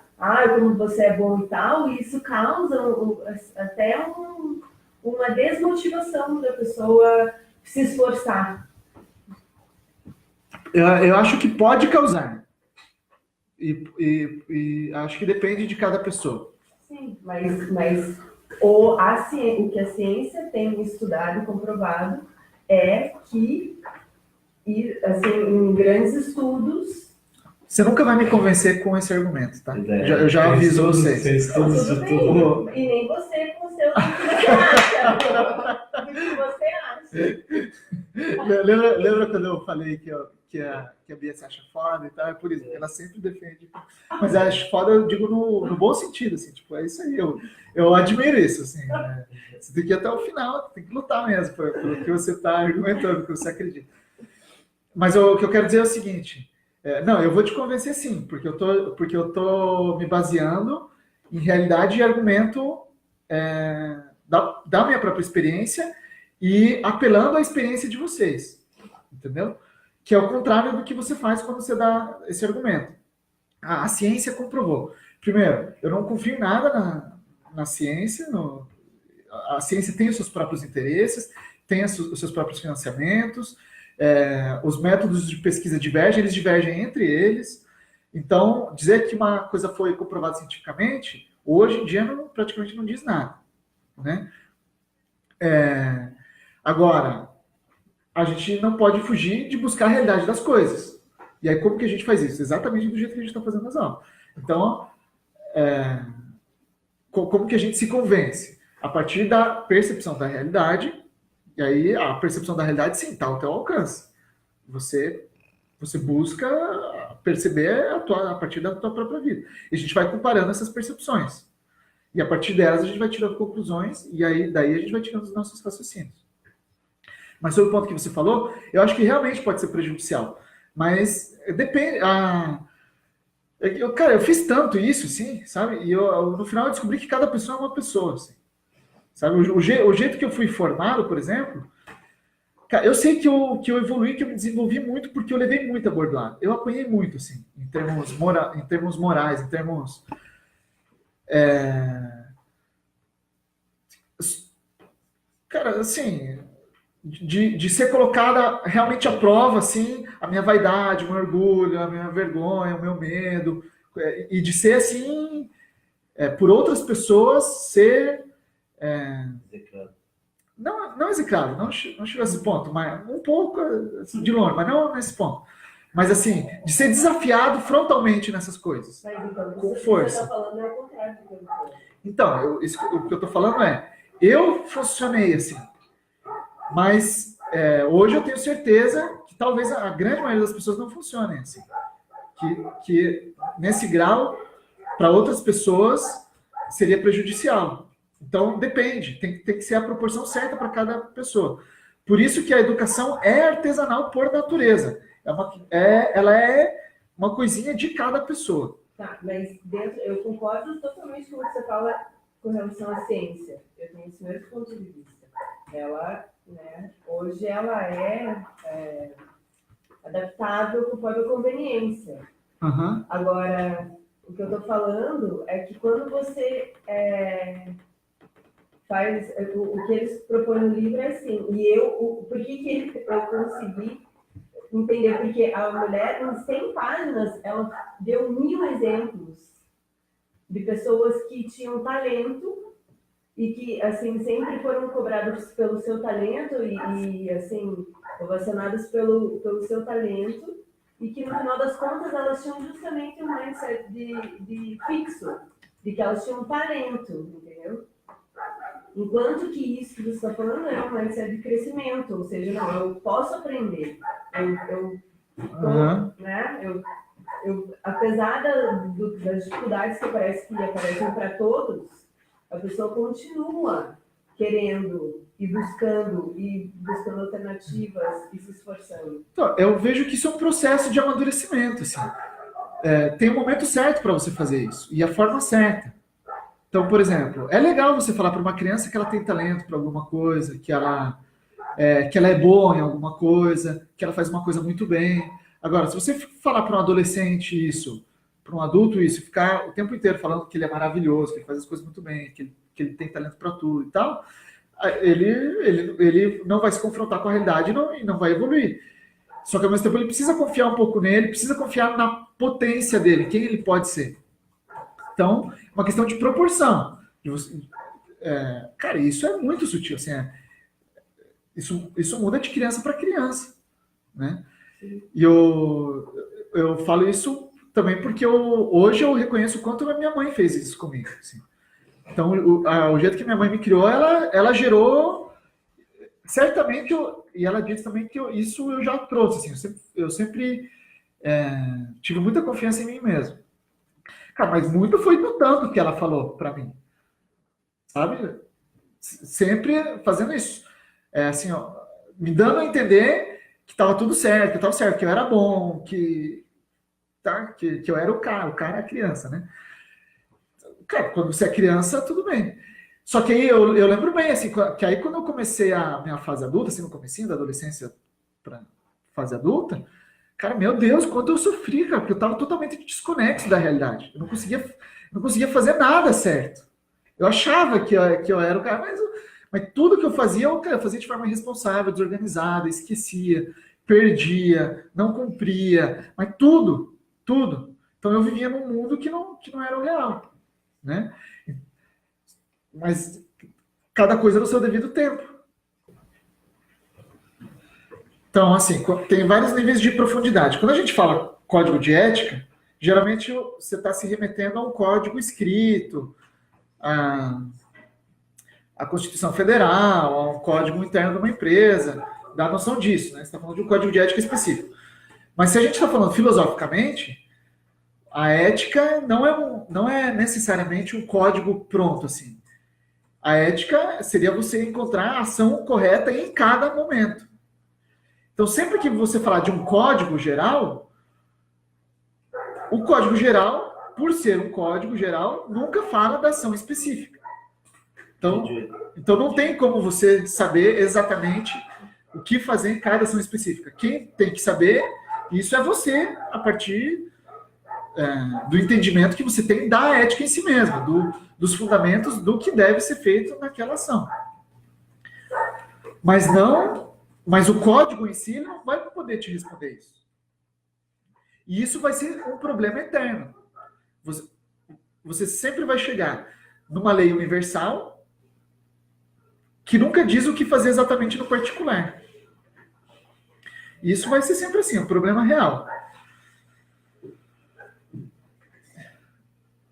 como você é bom e tal, e isso causa até uma desmotivação da pessoa se esforçar. Eu acho que pode causar. E acho que depende de cada pessoa. Sim, mas o que a ciência tem estudado e comprovado é que, assim, em grandes estudos. Você nunca vai me convencer com esse argumento, tá? Eu já Tem aviso estudos- vocês. Tem estudos Tudo de bem, tudo. e nem você com o seu, o que você acha. O que você acha. Lembra quando eu falei que a Bia se acha foda e tal? É por isso, ela sempre defende. Mas eu acho foda, eu digo no bom sentido, assim, tipo, é isso aí. Eu admiro isso, assim. Né? Você tem que ir até o final, tem que lutar mesmo pelo que você está argumentando, pelo que você acredita. Mas o que eu quero dizer é o seguinte. Não, eu vou te convencer sim, porque eu tô me baseando em realidade e argumento da minha própria experiência e apelando à experiência de vocês, entendeu? Que é o contrário do que você faz quando você dá esse argumento. A ciência comprovou. Primeiro, eu não confio em nada na ciência, a ciência tem os seus próprios interesses, tem os seus próprios financiamentos, os métodos de pesquisa divergem, eles divergem entre eles. Então, dizer que uma coisa foi comprovada cientificamente, hoje em dia praticamente não diz nada. Né? Agora, a gente não pode fugir de buscar a realidade das coisas. E aí, como que a gente faz isso? Exatamente do jeito que a gente está fazendo nas aulas. Então, como que a gente se convence? A partir da percepção da realidade. E aí, a percepção da realidade, sim, está ao teu alcance. Você busca perceber a partir da tua própria vida. E a gente vai comparando essas percepções. E a partir delas, a gente vai tirando conclusões, e aí daí a gente vai tirando os nossos raciocínios. Mas sobre o ponto que você falou, eu acho que realmente pode ser prejudicial. Mas depende... Cara, eu fiz tanto isso, sim, sabe? E no final eu descobri que cada pessoa é uma pessoa, assim. Sabe? O jeito que eu fui formado, por exemplo, cara, eu sei que eu evoluí, que eu me desenvolvi muito porque eu levei muita bordoada. Eu apanhei muito, assim, em termos morais, em termos... Cara, assim, de ser colocada realmente à prova, assim, a minha vaidade, o meu orgulho, a minha vergonha, o meu medo, e de ser, assim, por outras pessoas, ser... Não execrável, não chegou a esse ponto, mas um pouco assim, de longe, mas não nesse ponto. Mas assim, de ser desafiado frontalmente nessas coisas. Mas então, Com isso que força. você está falando é o contrário do que eu falo. Então, o que eu estou falando eu funcionei assim. Mas hoje eu tenho certeza que talvez a grande maioria das pessoas não funcionem assim. Que nesse grau, para outras pessoas, seria prejudicial. Então, depende. Tem que ser a proporção certa para cada pessoa. Por isso que a educação é artesanal por natureza. Ela é uma coisinha de cada pessoa. Tá, mas eu concordo totalmente com o que você fala com relação à ciência. Eu tenho esse mesmo ponto de vista. Ela, hoje ela é adaptável conforme a conveniência. Uhum. Agora, o que eu estou falando é que quando você faz o que eles propõem no livro é assim, e por que eu consegui entender? Porque a mulher, em 100 páginas, ela deu 1000 exemplos de pessoas que tinham talento e que, assim, sempre foram cobradas pelo seu talento e assim, ovacionadas pelo seu talento, e que, no final das contas, elas tinham justamente um mindset de fixo, de que elas tinham talento, entendeu? Enquanto que isso que você está falando é um mindset de crescimento, ou seja, não, eu posso aprender, Aham. né? Apesar das dificuldades que aparecem para todos, a pessoa continua querendo e buscando alternativas e se esforçando. Então, eu vejo que isso é um processo de amadurecimento, assim. Tem um momento certo para você fazer isso, e a forma certa. Então, por exemplo, é legal você falar para uma criança que ela tem talento para alguma coisa, que ela é boa em alguma coisa, que ela faz uma coisa muito bem. Agora, se você falar para um adolescente isso, para um adulto isso, ficar o tempo inteiro falando que ele é maravilhoso, que ele faz as coisas muito bem, que ele tem talento para tudo e tal, ele não vai se confrontar com a realidade e não vai evoluir. Só que ao mesmo tempo ele precisa confiar um pouco nele, precisa confiar na potência dele, quem ele pode ser. Então, uma questão de proporção. Cara, isso é muito sutil. Assim, isso muda de criança para criança. Né? E eu falo isso também porque hoje eu reconheço o quanto a minha mãe fez isso comigo. Assim. Então, o jeito que minha mãe me criou, ela gerou... Certamente, e ela disse também que isso eu já trouxe. Assim, eu sempre tive muita confiança em mim mesmo. Cara, mas muito foi no tanto que ela falou pra mim. Sabe? Sempre fazendo isso. Assim, ó, me dando a entender que tava tudo certo, que eu era bom, que eu era o cara é a criança, né? Cara, quando você é criança, tudo bem. Só que aí eu lembro bem, assim, que aí quando eu comecei a minha fase adulta, assim, no comecinho da adolescência pra fase adulta, cara, meu Deus, quanto eu sofri, cara, porque eu estava totalmente desconexo da realidade. Eu não conseguia fazer nada certo. Eu achava que eu era o cara, mas tudo que eu fazia de forma irresponsável, desorganizada, esquecia, perdia, não cumpria, mas tudo. Então eu vivia num mundo que não era o real, né? Mas cada coisa no seu devido tempo. Então, assim, tem vários níveis de profundidade. Quando a gente fala código de ética, geralmente você está se remetendo a um código escrito, a Constituição Federal, a um código interno de uma empresa, dá a noção disso, né? Você está falando de um código de ética específico. Mas se a gente está falando filosoficamente, a ética não é necessariamente um código pronto, assim. A ética seria você encontrar a ação correta em cada momento. Então, sempre que você falar de um código geral, o código geral, por ser um código geral, nunca fala da ação específica. Então não tem como você saber exatamente o que fazer em cada ação específica. Quem tem que saber, isso é você, a partir do entendimento que você tem da ética em si mesmo, dos fundamentos do que deve ser feito naquela ação. Mas o código em si não vai poder te responder isso. E isso vai ser um problema eterno. Você sempre vai chegar numa lei universal que nunca diz o que fazer exatamente no particular. E isso vai ser sempre assim, um problema real.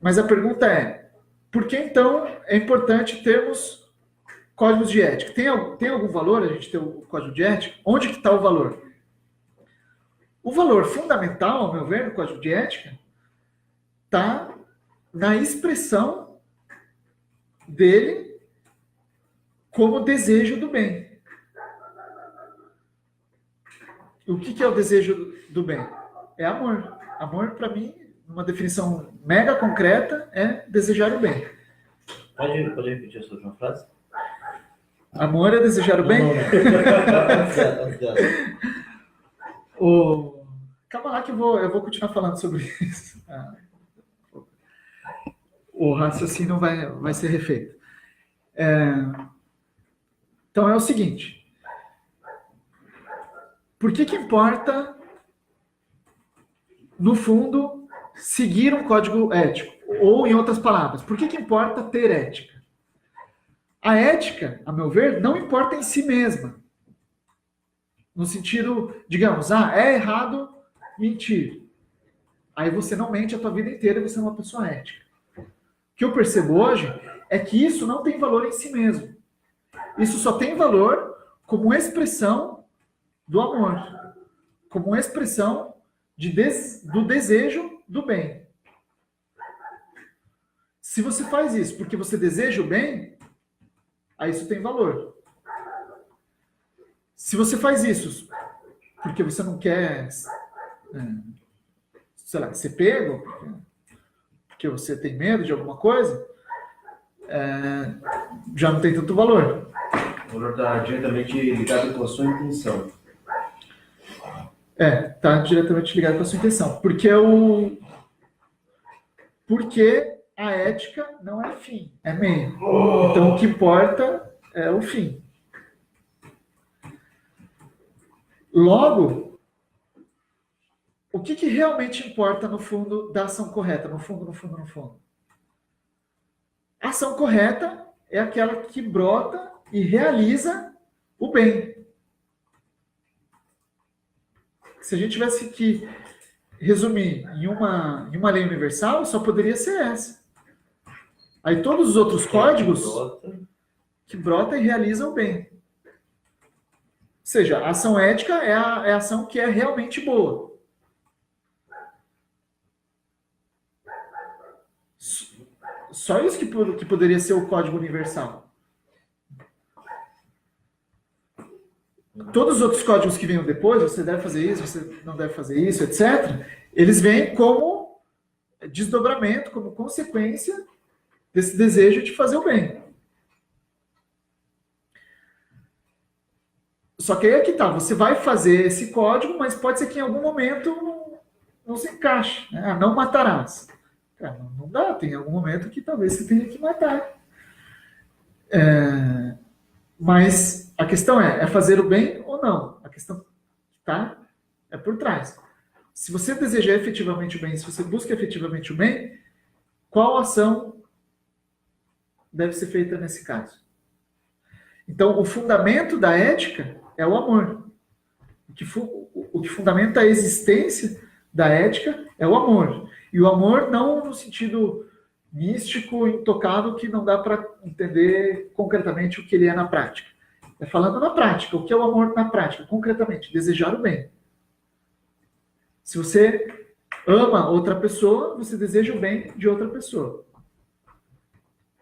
Mas a pergunta é, por que então é importante termos códigos de ética? Tem algum valor a gente ter o código de ética? Onde que está o valor? O valor fundamental, ao meu ver, no código de ética, está na expressão dele como desejo do bem. O que é o desejo do bem? É amor. Amor, para mim, uma definição mega concreta, é desejar o bem. Pode repetir a sua última frase? Amor é desejar o bem? Não. Calma lá que eu vou continuar falando sobre isso. O raciocínio vai ser refeito. Então é o seguinte. Por que importa, no fundo, seguir um código ético? Ou, em outras palavras, por que importa ter ética? A ética, a meu ver, não importa em si mesma. No sentido, digamos, é errado mentir. Aí você não mente a tua vida inteira e você é uma pessoa ética. O que eu percebo hoje é que isso não tem valor em si mesmo. Isso só tem valor como expressão do amor, como expressão do desejo do bem. Se você faz isso porque você deseja o bem, aí isso tem valor. Se você faz isso porque você não quer, sei lá, ser pego, porque você tem medo de alguma coisa, já não tem tanto valor. O valor está diretamente ligado com a sua intenção. Está diretamente ligado com a sua intenção. Porque a ética não é fim, é meio. Então o que importa é o fim. Logo, o que realmente importa no fundo da ação correta? No fundo. A ação correta é aquela que brota e realiza o bem. Se a gente tivesse que resumir em uma lei universal, só poderia ser essa. Aí todos os outros códigos que brota e realiza o bem. Ou seja, a ação ética é a ação que é realmente boa. Só isso que poderia ser o código universal. Todos os outros códigos que venham depois, você deve fazer isso, você não deve fazer isso, etc., eles vêm como desdobramento, como consequência desse desejo de fazer o bem. Só que aí é que tá, você vai fazer esse código, mas pode ser que em algum momento não se encaixe. Né? Não matarás. Cara, não dá, tem algum momento que talvez você tenha que matar. Mas a questão é fazer o bem ou não? A questão é por trás. Se você deseja efetivamente o bem, se você busca efetivamente o bem, qual ação deve ser feita nesse caso? Então, o fundamento da ética é o amor. O que fundamenta a existência da ética é o amor. E o amor não no sentido místico, intocado, que não dá para entender concretamente o que ele é na prática. É falando na prática. O que é o amor na prática? Concretamente, desejar o bem. Se você ama outra pessoa, você deseja o bem de outra pessoa.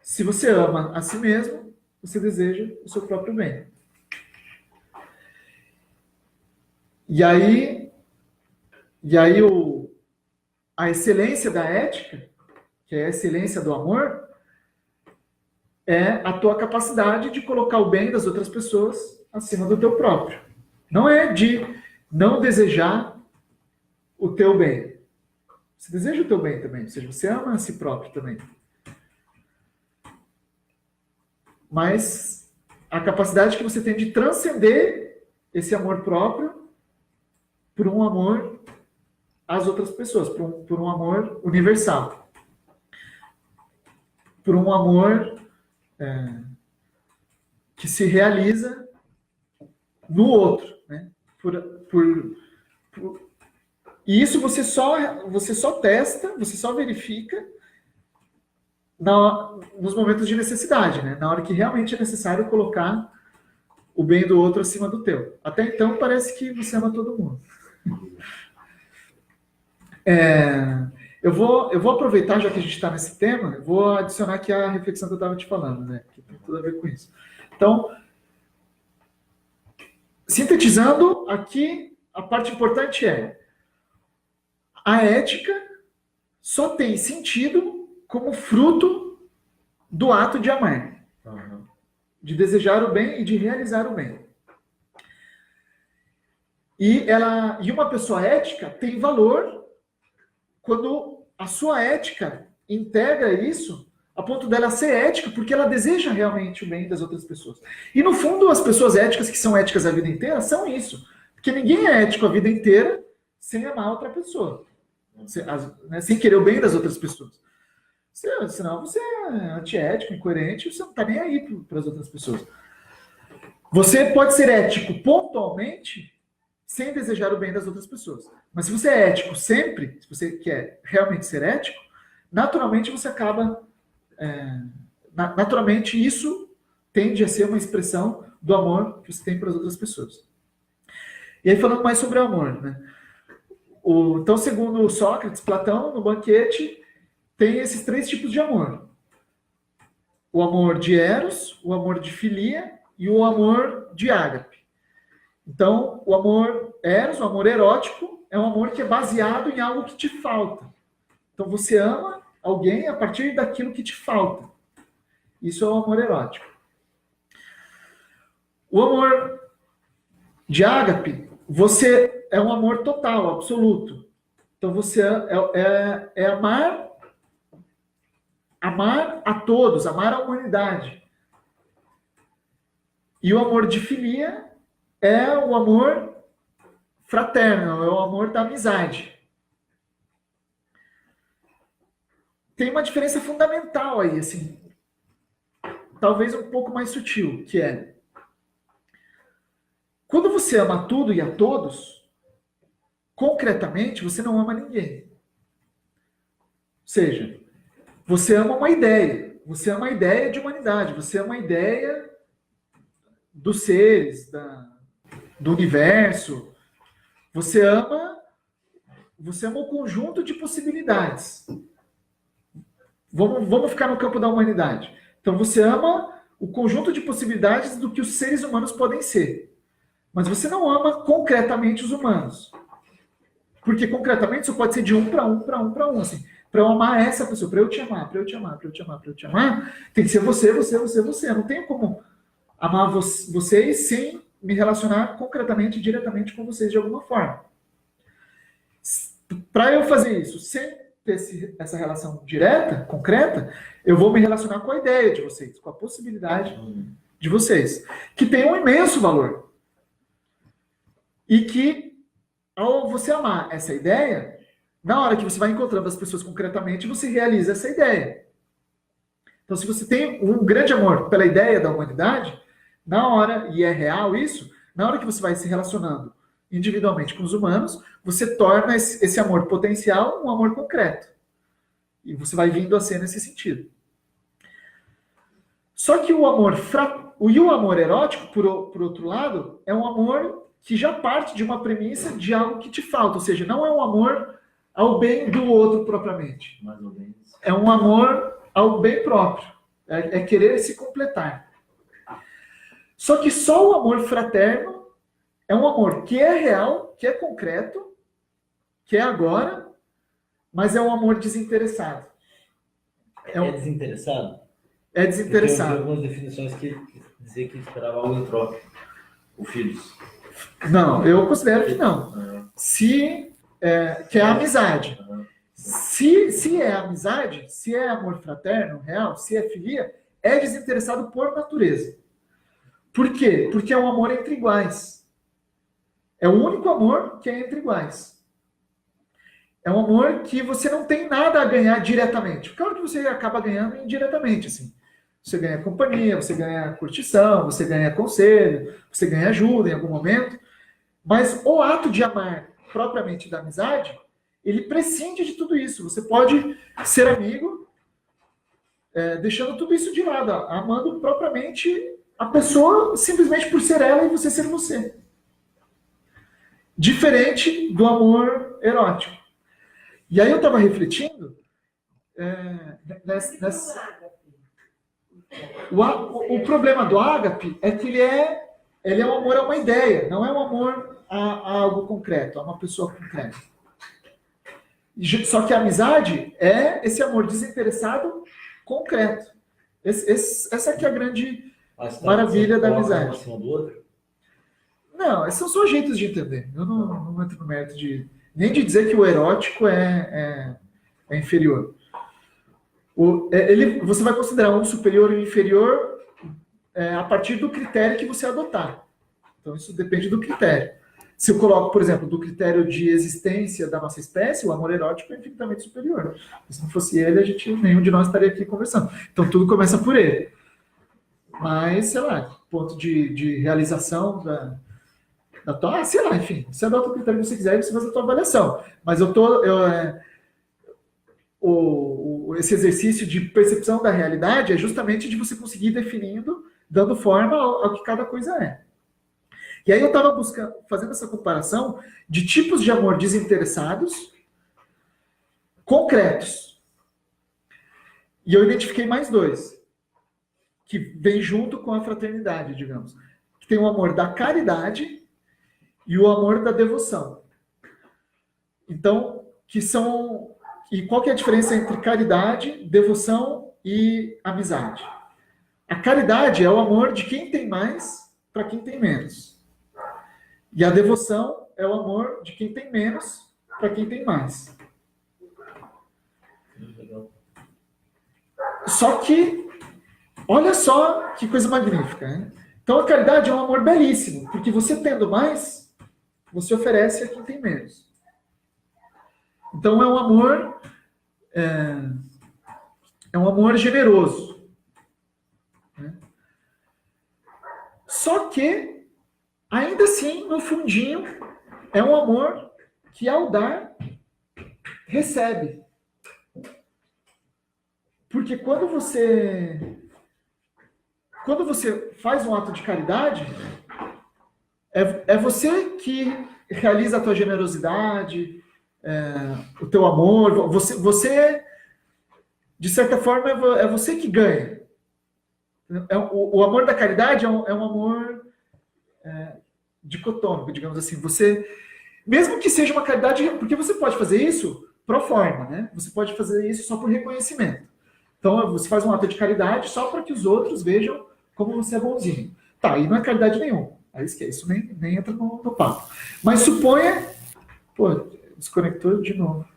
Se você ama a si mesmo, você deseja o seu próprio bem. E aí a excelência da ética, que é a excelência do amor, é a tua capacidade de colocar o bem das outras pessoas acima do teu próprio. Não é de não desejar o teu bem. Você deseja o teu bem também, ou seja, você ama a si próprio também. Mas a capacidade que você tem de transcender esse amor próprio por um amor às outras pessoas, por um amor universal. Por um amor que se realiza no outro. Né? E isso você só testa, você só verifica nos momentos de necessidade, né? Na hora que realmente é necessário colocar o bem do outro acima do teu. Até então parece que você ama todo mundo. Eu vou aproveitar, já que a gente está nesse tema, eu vou adicionar aqui a reflexão que eu estava te falando, né? Que tem tudo a ver com isso. Então, sintetizando aqui, a parte importante é a ética só tem sentido como fruto do ato de amar. De desejar o bem e de realizar o bem. E uma pessoa ética tem valor quando a sua ética integra isso a ponto dela ser ética porque ela deseja realmente o bem das outras pessoas. E no fundo, as pessoas éticas que são éticas a vida inteira são isso. Porque ninguém é ético a vida inteira sem amar outra pessoa. Sem querer o bem das outras pessoas. Senão você é antiético, incoerente, você não está nem aí para as outras pessoas. Você pode ser ético pontualmente sem desejar o bem das outras pessoas. Mas se você é ético sempre, se você quer realmente ser ético, naturalmente você acaba naturalmente, isso tende a ser uma expressão do amor que você tem para as outras pessoas. E aí, falando mais sobre o amor, né? Então, segundo Sócrates, Platão, no banquete, tem esses 3 tipos de amor. O amor de Eros, o amor de filia e o amor de ágape. Então, o amor Eros, o amor erótico, é um amor que é baseado em algo que te falta. Então, você ama alguém a partir daquilo que te falta. Isso é o amor erótico. O amor de ágape, você é um amor total, absoluto. Então, você é amar a todos, amar a humanidade. E o amor de filia é o amor fraterno, é o amor da amizade. Tem uma diferença fundamental aí, assim, talvez um pouco mais sutil, que é quando você ama tudo e a todos, concretamente, você não ama ninguém. Ou seja, você ama uma ideia, você ama a ideia de humanidade, você ama a ideia dos seres, do universo. Você ama o conjunto de possibilidades. Vamos ficar no campo da humanidade. Então você ama o conjunto de possibilidades do que os seres humanos podem ser. Mas você não ama concretamente os humanos. Porque concretamente isso pode ser de 1 para 1 para 1 para 1. Assim, para eu amar essa pessoa, para eu te amar, para eu te amar, para eu te amar, para eu te amar, tem que ser você. Eu não tenho como amar vocês sem me relacionar concretamente, diretamente com vocês de alguma forma. Para eu fazer isso sem ter essa relação direta, concreta, eu vou me relacionar com a ideia de vocês, com a possibilidade de vocês, que tem um imenso valor. E que, ao você amar essa ideia, na hora que você vai encontrando as pessoas concretamente, você realiza essa ideia. Então, se você tem um grande amor pela ideia da humanidade, na hora, e é real isso, na hora que você vai se relacionando individualmente com os humanos, você torna esse amor potencial um amor concreto. E você vai vindo a ser nesse sentido. Só que o amor erótico, por outro lado, é um amor que já parte de uma premissa de algo que te falta. Ou seja, não é um amor ao bem do outro propriamente. Mais ou menos. É um amor ao bem próprio. É querer se completar. Só que só o amor fraterno é um amor que é real, que é concreto, que é agora, mas é um amor desinteressado. É desinteressado? É desinteressado. Porque eu vi algumas definições que dizia que esperava algo em troca. O filhos. Não, eu considero que não. Que é a amizade. Se é amizade, se é amor fraterno, real, se é filia, é desinteressado por natureza. Por quê? Porque é um amor entre iguais. É o único amor que é entre iguais. É um amor que você não tem nada a ganhar diretamente. Claro que você acaba ganhando indiretamente, assim. Você ganha companhia, você ganha curtição, você ganha conselho, você ganha ajuda em algum momento. Mas o ato de amar propriamente da amizade, ele prescinde de tudo isso. Você pode ser amigo, deixando tudo isso de lado, amando propriamente a pessoa simplesmente por ser ela e você ser você. Diferente do amor erótico. E aí eu estava refletindo o problema do ágape é que ele é um amor a uma ideia, não é um amor a algo concreto, a uma pessoa concreta. Só que a amizade é esse amor desinteressado concreto. Essa que é a grande maravilha da amizade. Um acima do outro? Não, esses são só jeitos de entender. Eu não entro no mérito nem de dizer que o erótico é inferior. Você vai considerar um superior e um inferior a partir do critério que você adotar. Então, isso depende do critério. Se eu coloco, por exemplo, do critério de existência da nossa espécie, o amor erótico é infinitamente superior. Se não fosse ele, nenhum de nós estaria aqui conversando. Então, tudo começa por ele. Mas, sei lá, ponto de realização da tua... sei lá, enfim. Você adota o critério que você quiser e você faz a tua avaliação. Mas o esse exercício de percepção da realidade é justamente de você conseguir ir definindo, dando forma ao que cada coisa é. E aí eu estava fazendo essa comparação de tipos de amor desinteressados, concretos. E eu identifiquei mais dois, que vem junto com a fraternidade, digamos. Que tem o amor da caridade e o amor da devoção. Então, que são... E qual que é a diferença entre caridade, devoção e amizade? A caridade é o amor de quem tem mais para quem tem menos. E a devoção é o amor de quem tem menos para quem tem mais. Só que, olha só que coisa magnífica, né? Então a caridade é um amor belíssimo, porque você tendo mais, você oferece a quem tem menos. Então é um amor generoso. Né? Só que, ainda assim, no fundinho, é um amor que ao dar, recebe. Porque quando você faz um ato de caridade, é você que realiza a tua generosidade, o teu amor, você de certa forma, é você que ganha. O amor da caridade é um amor dicotômico, digamos assim. Você, mesmo que seja uma caridade, porque você pode fazer isso pro forma, né? Você pode fazer isso só por reconhecimento. Então, você faz um ato de caridade só para que os outros vejam como você é bonzinho. Tá, aí não é caridade nenhuma. Aí esquece, isso nem entra no papo. Mas suponha... Pô, desconectou de novo.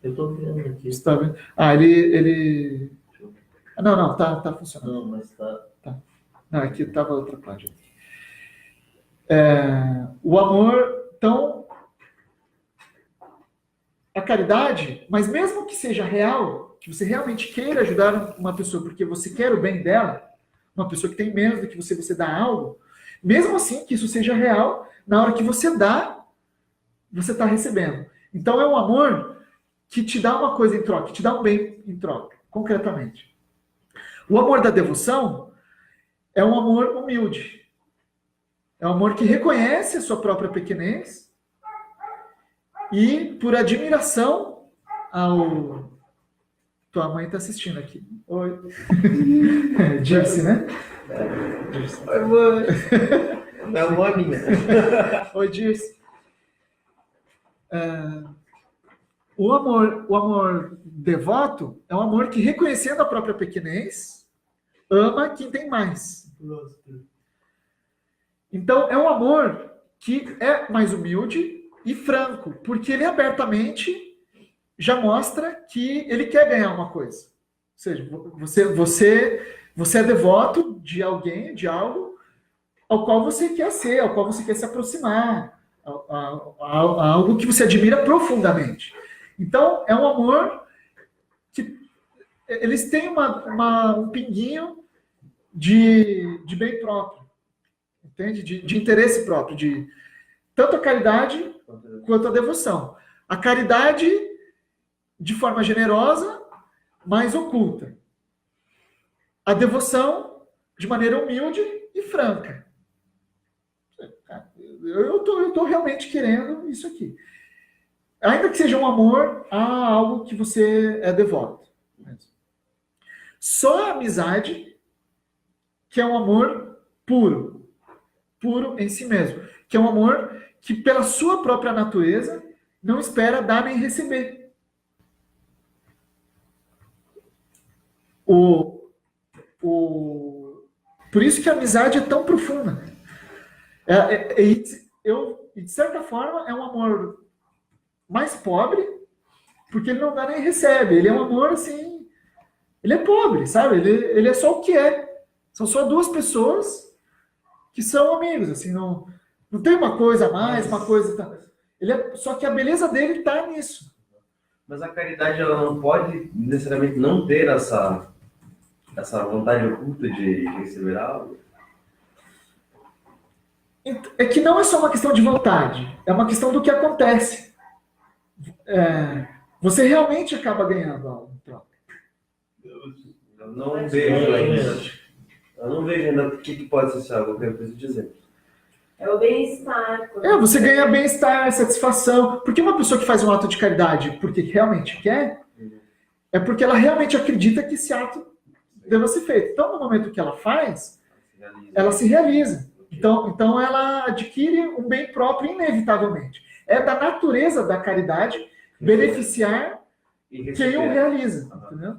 Eu tô vendo aqui. Você tá vendo? Ah, ele... Não, tá funcionando. Não, mas tá. Não, aqui tava outra página. O amor, então... A caridade, mas mesmo que seja real, que você realmente queira ajudar uma pessoa porque você quer o bem dela, uma pessoa que tem menos do que você dá algo, mesmo assim que isso seja real, na hora que você dá, você está recebendo. Então é um amor que te dá uma coisa em troca, que te dá um bem em troca, concretamente. O amor da devoção é um amor humilde. É um amor que reconhece a sua própria pequenez e, por admiração ao... Tua mãe está assistindo aqui. Oi. Dirce, né? Oi, mãe. Não, é minha. Oi, Dirce. O amor devoto é um amor que, reconhecendo a própria pequenez, ama quem tem mais. Então, é um amor que é mais humilde e franco, porque ele abertamente já mostra que ele quer ganhar uma coisa. Ou seja, você é devoto de alguém, de algo, ao qual você quer ser, ao qual você quer se aproximar, a algo que você admira profundamente. Então, é um amor que eles têm um pinguinho de bem próprio, entende? De interesse próprio, de tanto a caridade quanto a devoção. A caridade de forma generosa, mas oculta. A devoção de maneira humilde e franca. Eu tô realmente querendo isso aqui. Ainda que seja um amor a algo que você é devoto. Só a amizade, que é um amor puro. Puro em si mesmo. Que é um amor que, pela sua própria natureza, não espera dar nem receber. Por isso que a amizade é tão profunda. De certa forma, é um amor mais pobre, porque ele não dá nem recebe. Ele é um amor assim... Ele é pobre, sabe? Ele é só o que é. São só duas pessoas que são amigos. Assim, não tem uma coisa a mais, uma coisa... Só que a beleza dele está nisso. Mas a caridade, ela não pode necessariamente não ter essa vontade oculta de receber algo? É que não é só uma questão de vontade, é uma questão do que acontece. você realmente acaba ganhando algo em troca. Eu não vejo ainda. Eu não vejo ainda o que pode ser esse algo que eu preciso dizer. É o bem-estar. Você ganha bem-estar, satisfação. Porque uma pessoa que faz um ato de caridade porque realmente quer, é porque ela realmente acredita que esse ato deva ser feito. Então, no momento que ela faz, ela se realiza. Então ela adquire um bem próprio inevitavelmente. É da natureza da caridade beneficiar quem o realiza. Entendeu?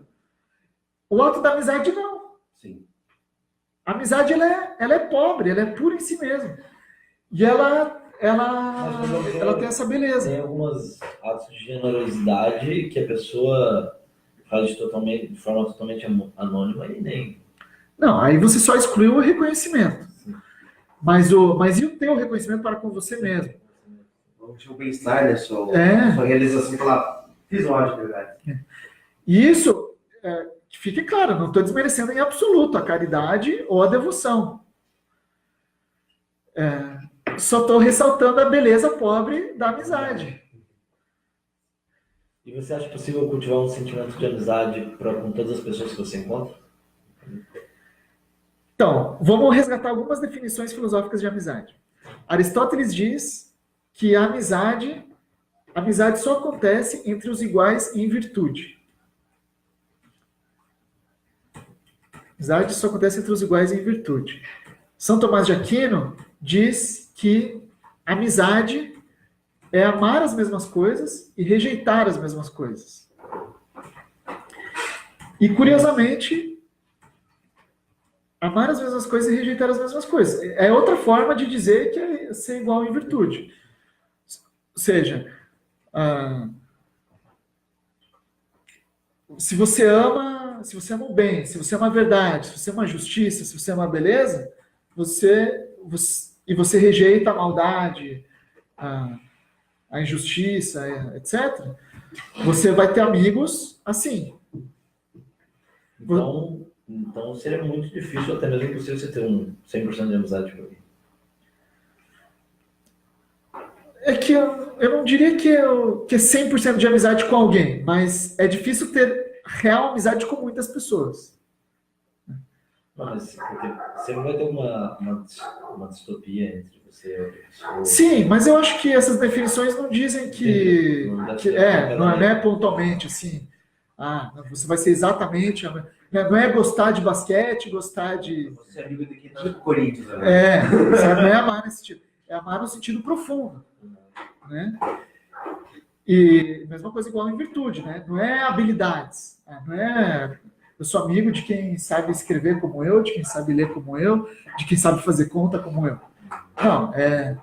O ato da amizade não. Sim. A amizade ela é pobre, ela é pura em si mesma. E ela tem essa beleza. Tem alguns atos de generosidade que a pessoa faz de forma totalmente anônima e nem. Não, aí você só excluiu o reconhecimento. Mas e o teu reconhecimento para com você mesmo? O seu bem-estar, né? Sua realização pela fiz um ato de verdade. E isso, que fique claro, não estou desmerecendo em absoluto a caridade ou a devoção. Só estou ressaltando a beleza pobre da amizade. E você acha possível cultivar um sentimento de amizade com todas as pessoas que você encontra? Então, vamos resgatar algumas definições filosóficas de amizade. Aristóteles diz que a amizade só acontece entre os iguais em virtude. Amizade só acontece entre os iguais em virtude. São Tomás de Aquino diz que amizade é amar as mesmas coisas e rejeitar as mesmas coisas. E, curiosamente, amar as mesmas coisas e rejeitar as mesmas coisas. É outra forma de dizer que é ser igual em virtude. Ou seja, se você ama o bem, se você ama a verdade, se você ama a justiça, se você ama a beleza, e você rejeita a maldade, a injustiça, etc., você vai ter amigos assim. Então seria muito difícil, até mesmo impossível, você ter um 100% de amizade com alguém. É que eu não diria que é 100% de amizade com alguém, mas é difícil ter real amizade com muitas pessoas. Não, mas porque sempre vai ter uma distopia entre você e outra pessoa. Sim, mas eu acho que essas definições não dizem que não é pontualmente assim. Você vai ser exatamente. Não é gostar de basquete, gostar de. Você é amigo de quem tá no Corinthians, né? Sabe, não é amar nesse sentido. É amar no sentido profundo. Né? E mesma coisa igual em virtude, né? Não é habilidades. Não é. Eu sou amigo de quem sabe escrever como eu, de quem sabe ler como eu, de quem sabe fazer conta como eu. Não, é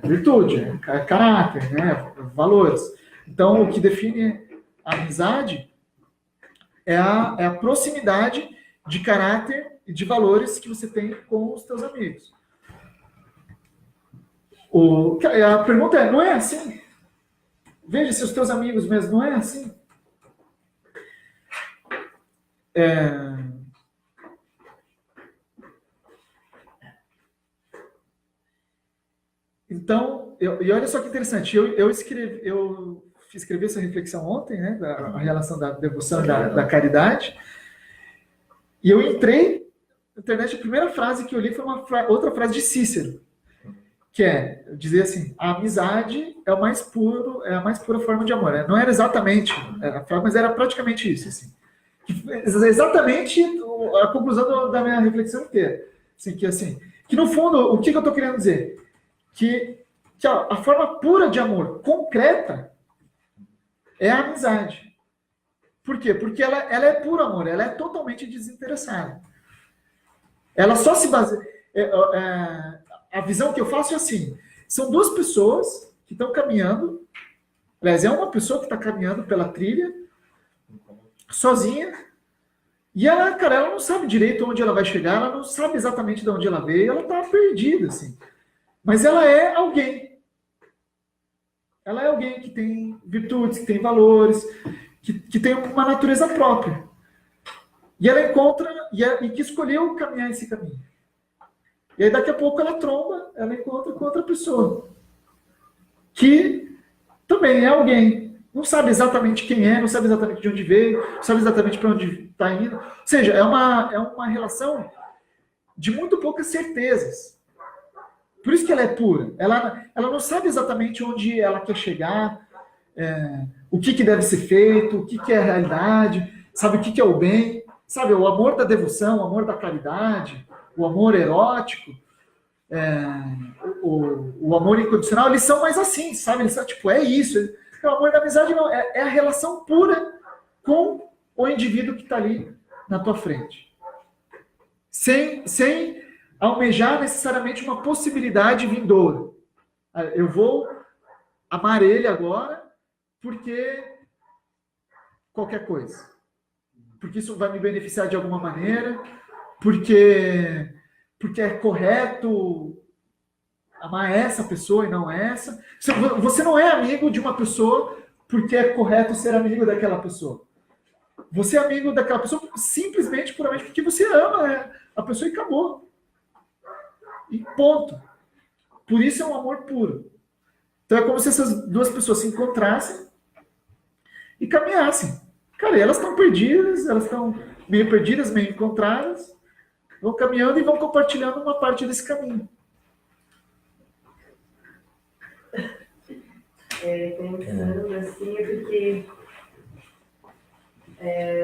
virtude, é caráter, né? Valores. Então, o que define a amizade é a proximidade de caráter e de valores que você tem com os teus amigos. A pergunta é, não é assim? Veja se os teus amigos mesmo não é assim. Então, e olha só que interessante, eu escrevi essa reflexão ontem, né, a relação da devoção e da caridade, e eu entrei na internet, a primeira frase que eu li foi outra frase de Cícero, que dizer assim, a amizade é a mais pura forma de amor. Não era exatamente a frase, mas era praticamente isso, assim. Exatamente a conclusão da minha reflexão inteira. Assim, que no fundo, o que eu estou querendo dizer? Que a forma pura de amor, concreta, é a amizade. Por quê? Porque ela é puro amor, ela é totalmente desinteressada. Ela só se baseia... A visão que eu faço é assim, são duas pessoas que estão caminhando, aliás, é uma pessoa que está caminhando pela trilha, sozinha, e ela não sabe direito onde ela vai chegar, ela não sabe exatamente de onde ela veio, ela está perdida, assim. Mas ela é alguém. Ela é alguém que tem virtudes, que tem valores, que tem uma natureza própria. E ela encontra, e que escolheu caminhar esse caminho. E aí daqui a pouco ela encontra com outra pessoa. Que também é alguém. Não sabe exatamente quem é, não sabe exatamente de onde veio, não sabe exatamente para onde está indo. Ou seja, é uma relação de muito poucas certezas. Por isso que ela é pura. Ela não sabe exatamente onde ela quer chegar, o que deve ser feito, o que é a realidade, sabe o que é o bem, sabe, o amor da devoção, o amor da caridade, o amor erótico, o amor incondicional, eles são mais assim, sabe? Eles são tipo, é isso. O amor da amizade não, é a relação pura com o indivíduo que está ali na tua frente. Sem almejar necessariamente uma possibilidade vindoura. Eu vou amar ele agora porque qualquer coisa. Porque isso vai me beneficiar de alguma maneira, porque é correto amar essa pessoa e não essa. Você não é amigo de uma pessoa porque é correto ser amigo daquela pessoa. Você é amigo daquela pessoa simplesmente, puramente porque você ama a pessoa e acabou. E ponto. Por isso é um amor puro. Então é como se essas duas pessoas se encontrassem e caminhassem. Cara, e elas estão perdidas, elas estão meio perdidas, meio encontradas, vão caminhando e vão compartilhando uma parte desse caminho. Pensando assim, porque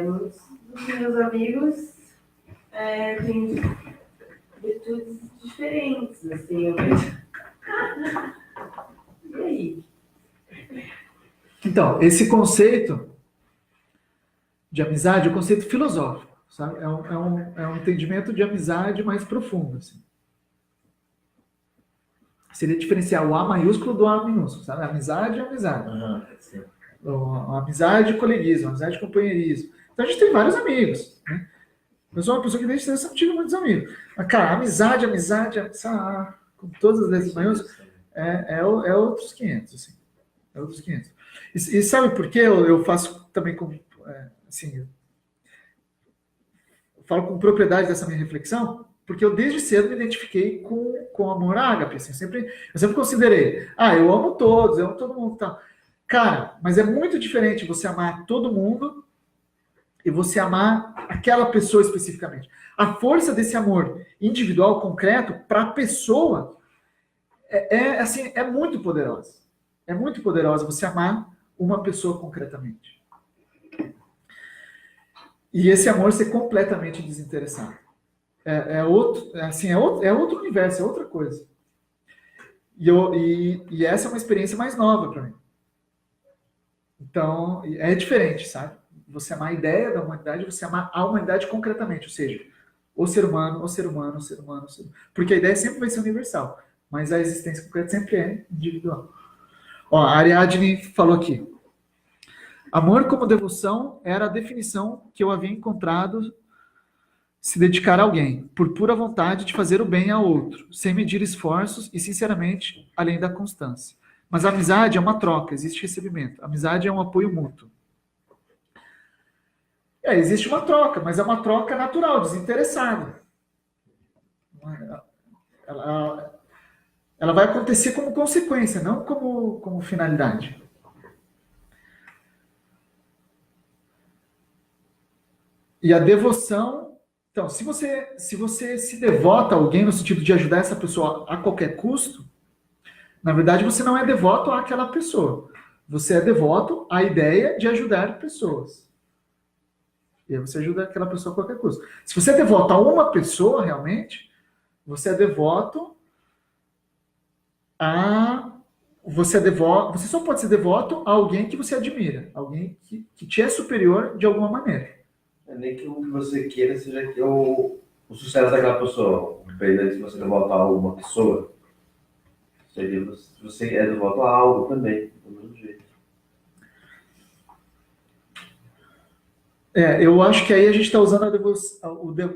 muitos dos meus amigos têm virtudes diferentes, assim, eu vejo. E aí? Então, esse conceito de amizade é um conceito filosófico, sabe? É um entendimento de amizade mais profundo, assim. Seria diferenciar o A maiúsculo do A minúsculo, sabe? Amizade é amizade. Sim. Amizade e coleguismo, amizade e companheirismo. Então a gente tem vários amigos, né? Eu sou uma pessoa que desde cedo sempre tive muitos amigos. Mas, cara, amizade, com todas as letras maiúsculas, é outros 500, assim. É outros 500. E sabe por que eu faço também com, assim, eu falo com propriedade dessa minha reflexão? Porque eu desde cedo me identifiquei com amor ágape, assim, eu sempre considerei, eu amo todos, eu amo todo mundo, tá? Cara, mas é muito diferente você amar todo mundo e você amar aquela pessoa especificamente. A força desse amor individual, concreto, para a pessoa, assim, é muito poderosa. É muito poderosa você amar uma pessoa concretamente. E esse amor ser completamente desinteressado. É outro universo, é outra coisa. E essa é uma experiência mais nova para mim. Então, é diferente, sabe? Você amar a ideia da humanidade, você amar a humanidade concretamente, ou seja, o ser humano, o ser humano, o ser humano, o ser humano. Porque a ideia sempre vai ser universal, mas a existência concreta sempre é individual. Ó, a Ariadne falou aqui. Amor como devoção era a definição que eu havia encontrado se dedicar a alguém, por pura vontade de fazer o bem a outro, sem medir esforços e, sinceramente, além da constância. Mas a amizade é uma troca, existe recebimento. A amizade é um apoio mútuo. Existe uma troca, mas é uma troca natural, desinteressada. Ela vai acontecer como consequência, não como finalidade. E a devoção... Então, se você se devota a alguém no sentido de ajudar essa pessoa a qualquer custo, na verdade você não é devoto àquela pessoa. Você é devoto à ideia de ajudar pessoas. E aí você ajuda aquela pessoa a qualquer custo. Se você é devoto a uma pessoa, realmente, você é devoto a... Você só pode ser devoto a alguém que você admira. Alguém que te é superior de alguma maneira. Nem que o que você queira seja que o sucesso daquela pessoa. Dependendo se você devoto a uma pessoa, seria você é devoto a algo também, do mesmo jeito. Eu acho que aí a gente está usando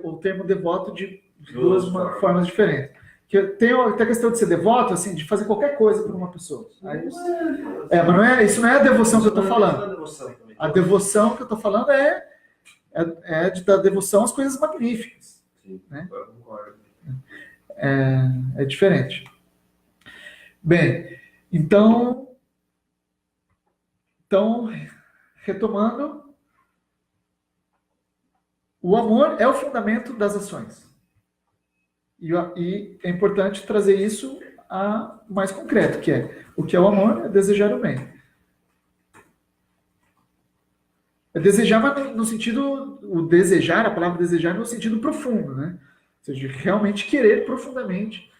o termo devoto de duas formas diferentes. Que tem a questão de ser devoto, assim, de fazer qualquer coisa por uma pessoa. Aí, mas isso não é a devoção que eu estou falando. A devoção que eu estou falando é da devoção às coisas magníficas. Sim, né? eu concordo. É diferente. Bem, então, Então, retomando, o amor é o fundamento das ações. E é importante trazer isso a mais concreto, que é o que é o amor? É desejar o bem. É desejar, mas no sentido, o desejar, a palavra desejar no sentido profundo, né? Ou seja, realmente querer profundamente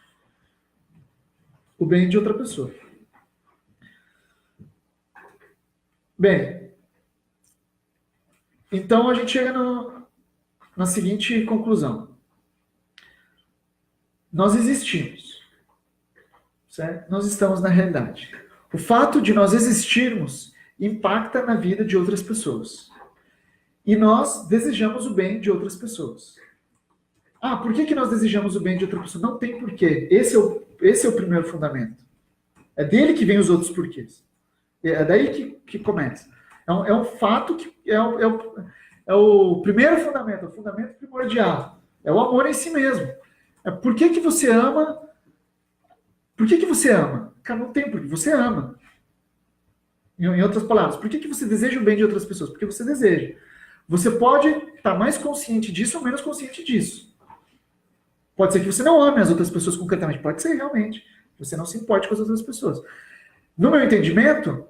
o bem de outra pessoa. Bem, então a gente chega na seguinte conclusão. Nós existimos, certo? Nós estamos na realidade. O fato de nós existirmos impacta na vida de outras pessoas. E nós desejamos o bem de outras pessoas. Ah, por que nós desejamos o bem de outra pessoa? Não tem porquê. Esse é o primeiro fundamento. É dele que vem os outros porquês. É daí que começa. É um fato que é o primeiro fundamento, o fundamento primordial. É o amor em si mesmo. É por que você ama? Por que você ama? Cara, não tem porquê. Você ama. Em outras palavras, por que você deseja o bem de outras pessoas? Porque você deseja. Você pode estar mais consciente disso ou menos consciente disso. Pode ser que você não ame as outras pessoas concretamente. Pode ser, realmente. Você não se importe com as outras pessoas. No meu entendimento,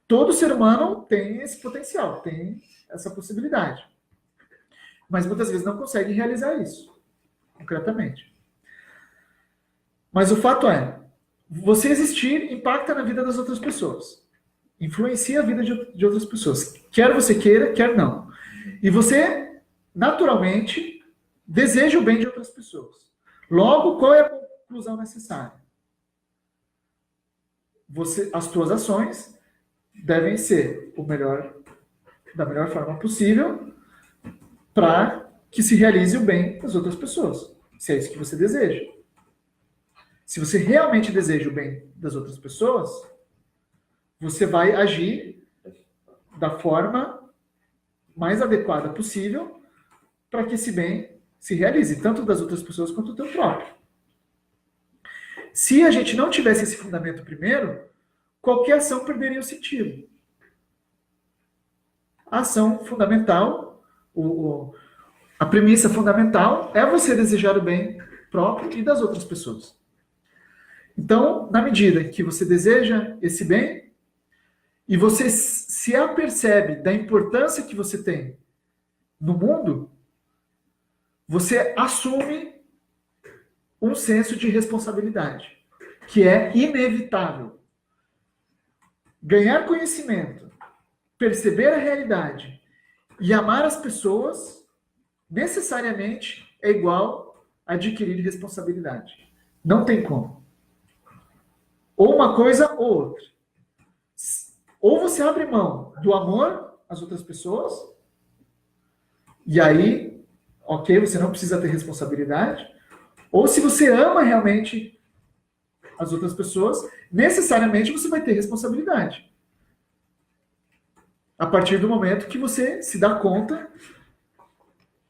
todo ser humano tem esse potencial, tem essa possibilidade. Mas muitas vezes não consegue realizar isso, concretamente. Mas o fato é, você existir impacta na vida das outras pessoas. Influencia a vida de outras pessoas. Quer você queira, quer não. E você, naturalmente, deseja o bem de outras pessoas. Logo, qual é a conclusão necessária? As tuas ações devem ser da melhor forma possível para que se realize o bem das outras pessoas. Se é isso que você deseja. Se você realmente deseja o bem das outras pessoas, você vai agir da forma mais adequada possível para que esse bem se realize, tanto das outras pessoas quanto do teu próprio. Se a gente não tivesse esse fundamento primeiro, qualquer ação perderia o sentido. A ação fundamental, a premissa fundamental é você desejar o bem próprio e das outras pessoas. Então, na medida que você deseja esse bem, e você se apercebe da importância que você tem no mundo, você assume um senso de responsabilidade, que é inevitável. Ganhar conhecimento, perceber a realidade e amar as pessoas, necessariamente é igual a adquirir responsabilidade. Não tem como. Ou uma coisa ou outra. Ou você abre mão do amor às outras pessoas, e aí, ok, você não precisa ter responsabilidade. Ou se você ama realmente as outras pessoas, necessariamente você vai ter responsabilidade. A partir do momento que você se dá conta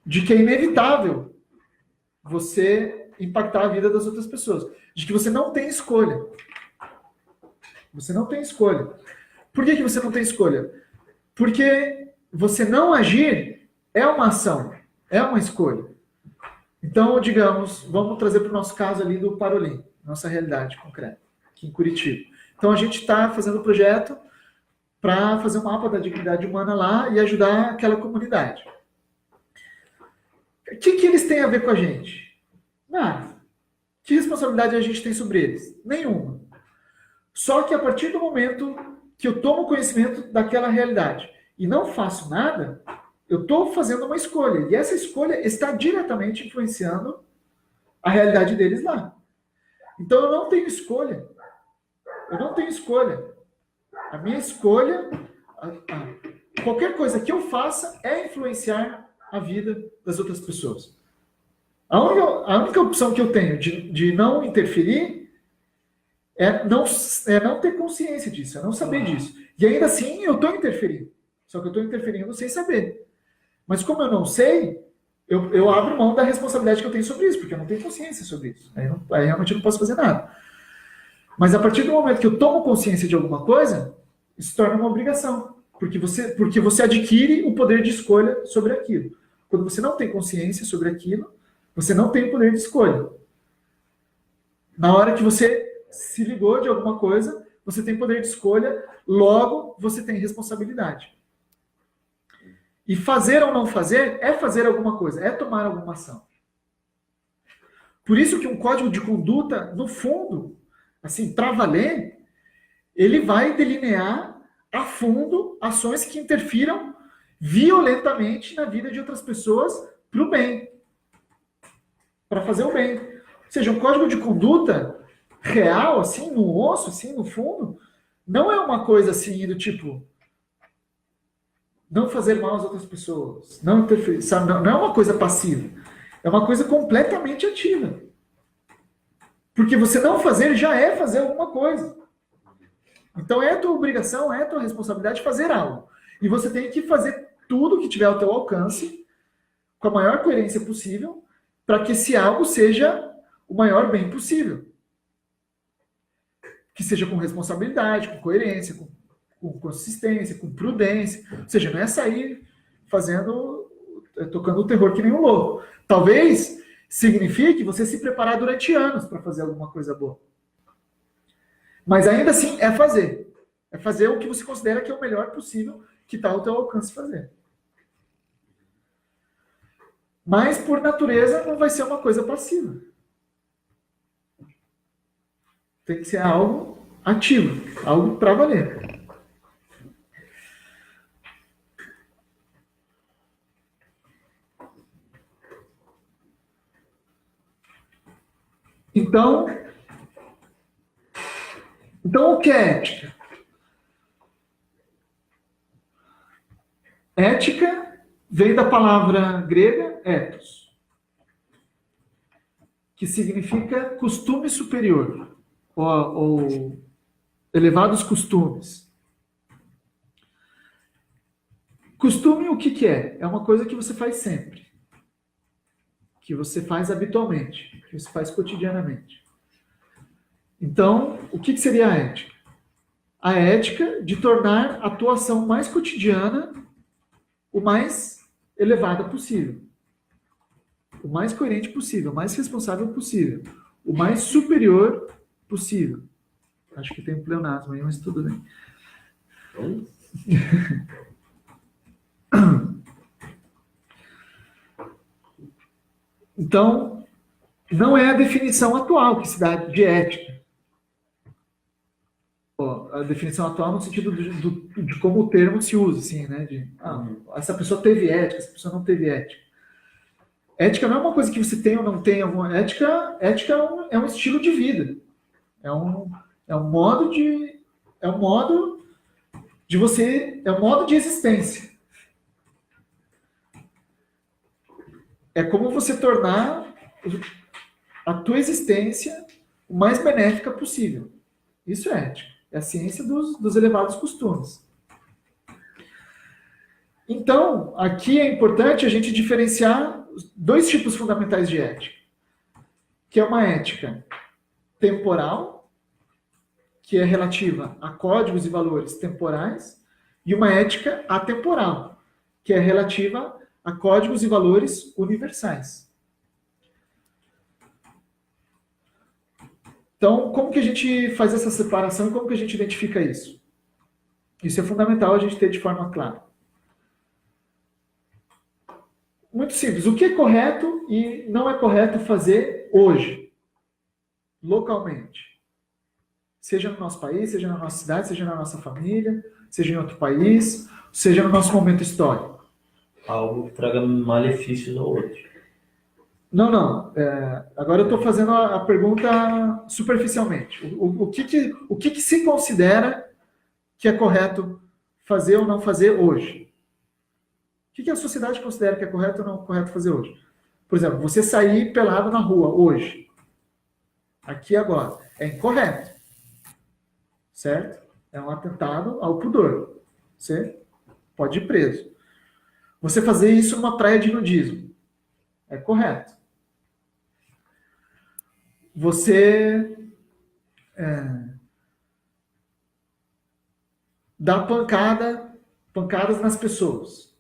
de que é inevitável você impactar a vida das outras pessoas. De que você não tem escolha. Você não tem escolha. Por que você não tem escolha? Porque você não agir é uma ação, é uma escolha. Então, digamos, vamos trazer para o nosso caso ali do Parolim, nossa realidade concreta, aqui em Curitiba. Então, a gente está fazendo um projeto para fazer um mapa da dignidade humana lá e ajudar aquela comunidade. O que eles têm a ver com a gente? Nada. Que responsabilidade a gente tem sobre eles? Nenhuma. Só que a partir do momento que eu tomo conhecimento daquela realidade e não faço nada, eu estou fazendo uma escolha. E essa escolha está diretamente influenciando a realidade deles lá. Então eu não tenho escolha. Eu não tenho escolha. A minha escolha, qualquer coisa que eu faça é influenciar a vida das outras pessoas. A única opção que eu tenho de não interferir é não ter consciência disso, é não saber disso. E ainda assim eu estou interferindo. Só que eu estou interferindo sem saber. Mas como eu não sei, eu abro mão da responsabilidade que eu tenho sobre isso, porque eu não tenho consciência sobre isso. Aí realmente eu não posso fazer nada. Mas a partir do momento que eu tomo consciência de alguma coisa, isso se torna uma obrigação, porque você adquire o poder de escolha sobre aquilo. Quando você não tem consciência sobre aquilo, você não tem o poder de escolha. Na hora que você se ligou de alguma coisa, você tem poder de escolha, logo você tem responsabilidade. E fazer ou não fazer é fazer alguma coisa, é tomar alguma ação. Por isso que um código de conduta, no fundo, assim, para valer, ele vai delinear a fundo ações que interfiram violentamente na vida de outras pessoas para o bem. Para fazer o bem. Ou seja, um código de conduta real, assim, no osso, assim, no fundo, não é uma coisa assim do tipo não fazer mal às outras pessoas, não interferir, sabe? Não é uma coisa passiva. É uma coisa completamente ativa. Porque você não fazer já é fazer alguma coisa. Então é a tua obrigação, é a tua responsabilidade fazer algo. E você tem que fazer tudo que tiver ao teu alcance, com a maior coerência possível, para que esse algo seja o maior bem possível. Que seja com responsabilidade, com coerência, com consistência, com prudência. Ou seja, não é sair tocando o terror que nem um louco. Talvez signifique você se preparar durante anos para fazer alguma coisa boa. Mas ainda assim é fazer. É fazer o que você considera que é o melhor possível, que está ao teu alcance fazer. Mas, por natureza, não vai ser uma coisa passiva. Tem que ser algo ativo, algo para valer. Então, o que é ética? Ética vem da palavra grega ethos, que significa costume superior, ou elevados costumes. Costume, o que é? É uma coisa que você faz sempre, que você faz habitualmente, que você faz cotidianamente. Então, o que seria a ética? A ética de tornar a tua ação mais cotidiana o mais elevada possível, o mais coerente possível, o mais responsável possível, o mais superior possível. Acho que tem um pleonasmo aí, mas tudo bem. Então, não é a definição atual que se dá de ética. A definição atual no sentido de como o termo se usa, assim, né? Essa pessoa teve ética, essa pessoa não teve ética. Ética não é uma coisa que você tem ou não tem. Ética é um estilo de vida. É um modo de você, é um modo de existência. É como você tornar a tua existência o mais benéfica possível. Isso é ética. É a ciência dos elevados costumes. Então, aqui é importante a gente diferenciar dois tipos fundamentais de ética. Que é uma ética temporal, que é relativa a códigos e valores temporais, e uma ética atemporal, que é relativa a códigos e valores universais. Então, como que a gente faz essa separação e como que a gente identifica isso? Isso é fundamental a gente ter de forma clara. Muito simples. O que é correto e não é correto fazer hoje, localmente? Seja no nosso país, seja na nossa cidade, seja na nossa família, seja em outro país, seja no nosso momento histórico. Algo que traga malefícios ao outro. Não. Agora eu estou fazendo a pergunta superficialmente. O que se considera que é correto fazer ou não fazer hoje? O que a sociedade considera que é correto ou não correto fazer hoje? Por exemplo, você sair pelado na rua hoje, aqui e agora, é incorreto. Certo? É um atentado ao pudor. Você pode ir preso. Você fazer isso numa praia de nudismo é correto. Você dar pancadas nas pessoas.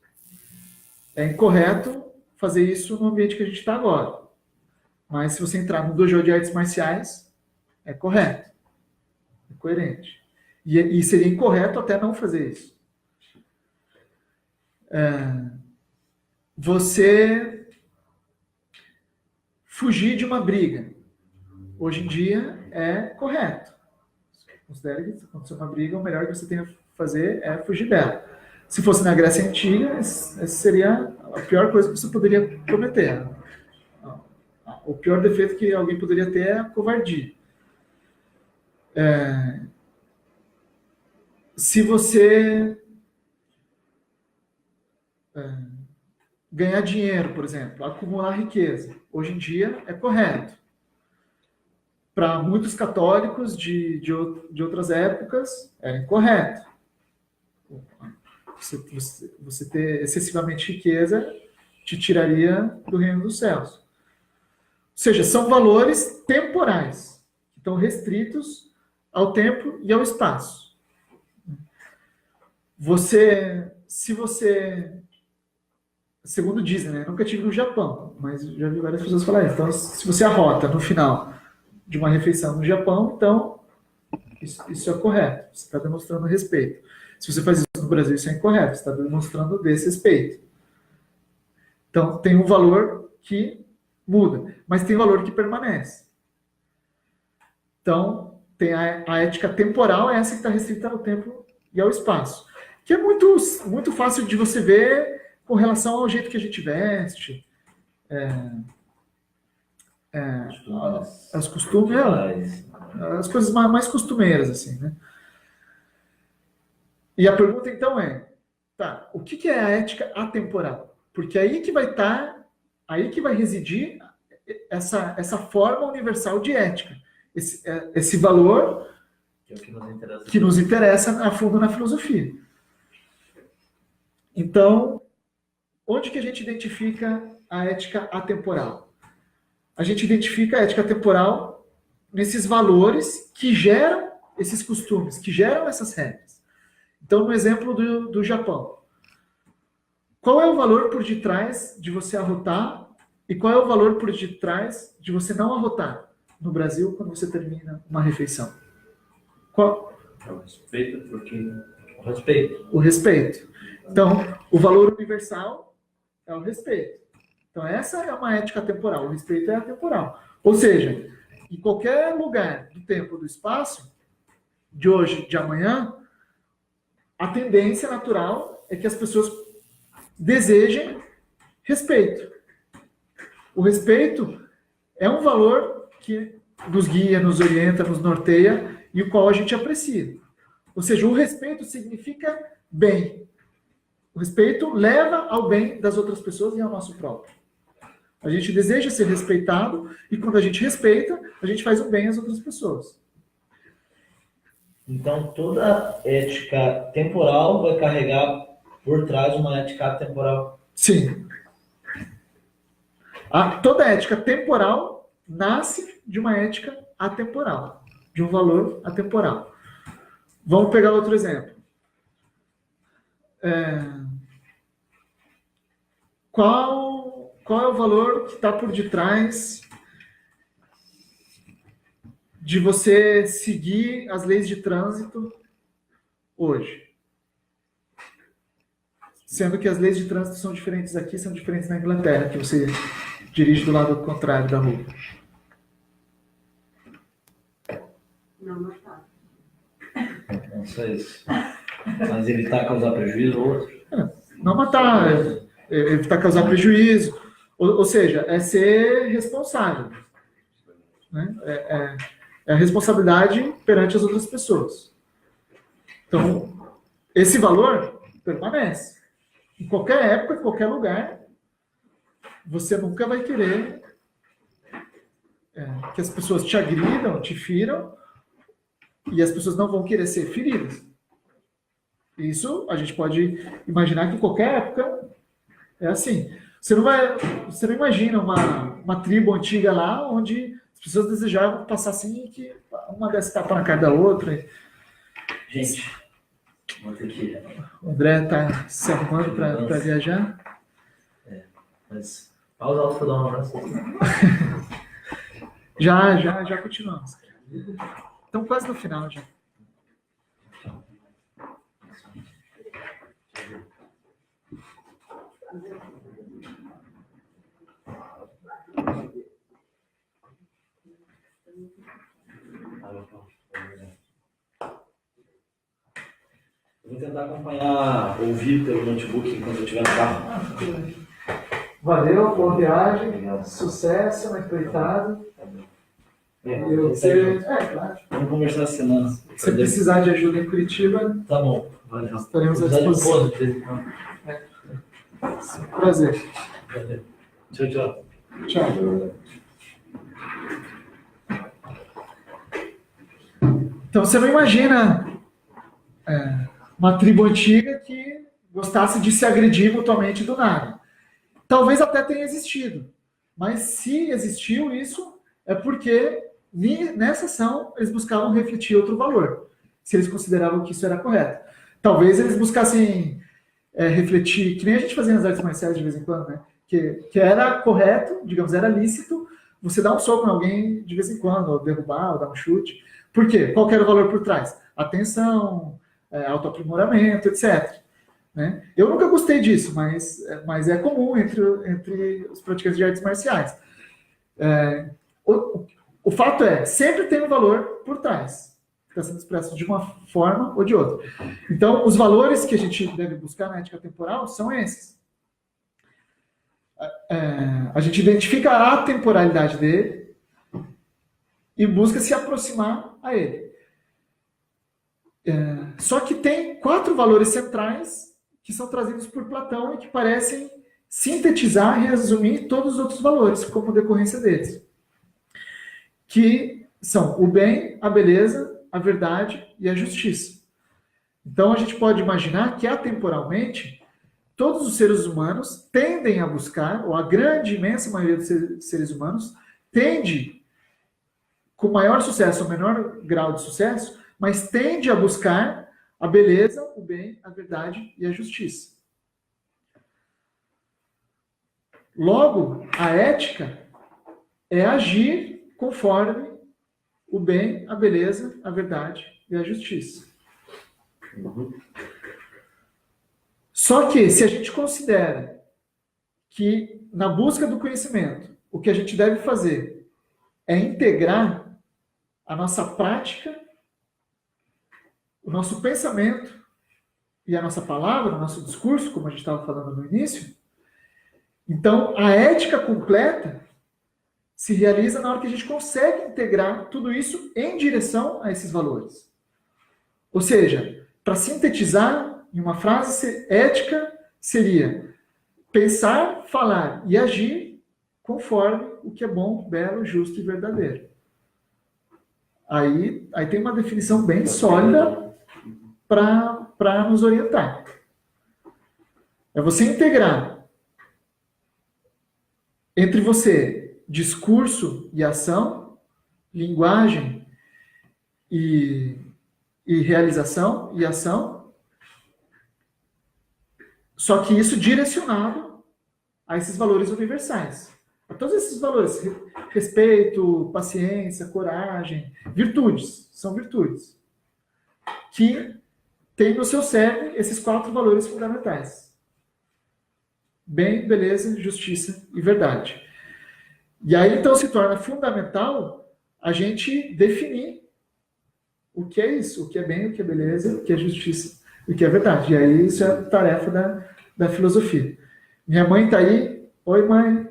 É incorreto fazer isso no ambiente que a gente está agora. Mas se você entrar no dojo de artes marciais, é correto. É coerente. E seria incorreto até não fazer isso. Você fugir de uma briga. Hoje em dia é correto. Considere que se acontecer uma briga, o melhor que você tem a fazer é fugir dela. Se fosse na Grécia Antiga, essa seria a pior coisa que você poderia cometer. O pior defeito que alguém poderia ter é a covardia. Se você ganhar dinheiro, por exemplo, acumular riqueza, hoje em dia é correto. Para muitos católicos de outras épocas, era incorreto. Você ter excessivamente riqueza te tiraria do reino dos céus. Ou seja, são valores temporais, que estão restritos ao tempo e ao espaço. Se você, segundo dizem, né? Nunca tive no Japão, mas já vi várias pessoas falarem. Então, se você arrota no final de uma refeição no Japão, então isso é correto. Você está demonstrando respeito. Se você faz isso no Brasil, isso é incorreto. Você está demonstrando desrespeito. Então, tem um valor que muda, mas tem valor que permanece. Então, tem a ética temporal, essa que está restrita ao tempo e ao espaço. Que é muito fácil de você ver com relação ao jeito que a gente veste, os costumes, as coisas mais costumeiras, assim, né? E a pergunta, então, tá, o que é a ética atemporal? Porque aí que vai aí que vai residir essa forma universal de ética, esse valor Que é o que nos interessa a fundo na filosofia. Então, onde que a gente identifica a ética atemporal? A gente identifica a ética atemporal nesses valores que geram esses costumes, que geram essas regras. Então, no exemplo do Japão, qual é o valor por detrás de você arrotar e qual é o valor por detrás de você não arrotar no Brasil quando você termina uma refeição? Qual? É o respeito, porque o respeito. O respeito. Então, o valor universal é o respeito. Então, essa é uma ética temporal. O respeito é atemporal. Ou seja, em qualquer lugar do tempo ou do espaço, de hoje, de amanhã, a tendência natural é que as pessoas desejem respeito. O respeito é um valor que nos guia, nos orienta, nos norteia e o qual a gente aprecia. Ou seja, o respeito significa bem. O respeito leva ao bem das outras pessoas e ao nosso próprio. A gente deseja ser respeitado e quando a gente respeita, a gente faz o bem às outras pessoas. Então, toda ética temporal vai carregar por trás uma ética atemporal. Sim. Toda ética temporal nasce de uma ética atemporal, de um valor atemporal. Vamos pegar outro exemplo. Qual é o valor que está por detrás de você seguir as leis de trânsito hoje? Sendo que as leis de trânsito são diferentes aqui, são diferentes na Inglaterra, que você dirige do lado contrário da rua. Não está. Não sei isso. Mas evitar causar prejuízo ao outro. Não matar, evitar causar prejuízo. Ou seja, é ser responsável. Né? É a responsabilidade perante as outras pessoas. Então, esse valor permanece. Em qualquer época, em qualquer lugar, você nunca vai querer que as pessoas te agridam, te firam, e as pessoas não vão querer ser feridas. Isso a gente pode imaginar que em qualquer época é assim. Você não imagina uma tribo antiga lá onde as pessoas desejavam passar assim que uma desse tapa na cara da outra. Gente, Vou ter que. O André está se arrumando para viajar. Mas pausa alto para dar um abraço. Já continuamos. Estamos quase no final já. Eu vou tentar acompanhar, ouvir pelo notebook enquanto eu estiver no carro. Valeu, boa viagem, sucesso na empreitada. Claro. Vamos conversar essa semana. Se precisar de ajuda em Curitiba, Tá bom, valeu. estaremos à Precisar de um disposição. pouso, de vez em quando. Prazer. Valeu. Tchau, tchau. Tchau. Então você não imagina uma tribo antiga que gostasse de se agredir mutuamente do nada. Talvez até tenha existido, mas se existiu isso, é porque nessa ação eles buscavam refletir outro valor, se eles consideravam que isso era correto. Talvez eles buscassem refletir, que nem a gente fazia nas artes marciais de vez em quando, né? Que era correto, digamos, era lícito você dar um soco em alguém de vez em quando, ou derrubar, ou dar um chute. Por quê? Qual que era o valor por trás? Atenção, autoaprimoramento, etc. Né? Eu nunca gostei disso, mas é comum entre os praticantes de artes marciais. O fato é, sempre tem um valor por trás, que está sendo expresso de uma forma ou de outra. Então, os valores que a gente deve buscar na ética temporal são esses. A gente identifica a temporalidade dele e busca se aproximar a ele. Só que tem 4 valores centrais que são trazidos por Platão e que parecem sintetizar e resumir todos os outros valores como decorrência deles. Que são o bem, a beleza, a verdade e a justiça. Então a gente pode imaginar que atemporalmente todos os seres humanos tendem a buscar, ou a grande, imensa maioria dos seres humanos tende, com maior sucesso ou menor grau de sucesso, mas tende a buscar a beleza, o bem, a verdade e a justiça. Logo, a ética é agir conforme o bem, a beleza, a verdade e a justiça. Só que, se a gente considera que, na busca do conhecimento, o que a gente deve fazer é integrar a nossa prática, o nosso pensamento e a nossa palavra, o nosso discurso, como a gente estava falando no início, então a ética completa se realiza na hora que a gente consegue integrar tudo isso em direção a esses valores. Ou seja, para sintetizar em uma frase, ética seria pensar, falar e agir conforme o que é bom, belo, justo e verdadeiro. Aí tem uma definição bem sólida para nos orientar. É você integrar entre você discurso e ação, linguagem e realização e ação, só que isso direcionado a esses valores universais. A todos esses valores, respeito, paciência, coragem, virtudes, são virtudes, que tem no seu cerne esses 4 valores fundamentais. Bem, beleza, justiça e verdade. E aí, então, se torna fundamental a gente definir o que é isso, o que é bem, o que é beleza, o que é justiça, o que é verdade. E aí, isso é tarefa da filosofia. Minha mãe está aí. Oi, mãe.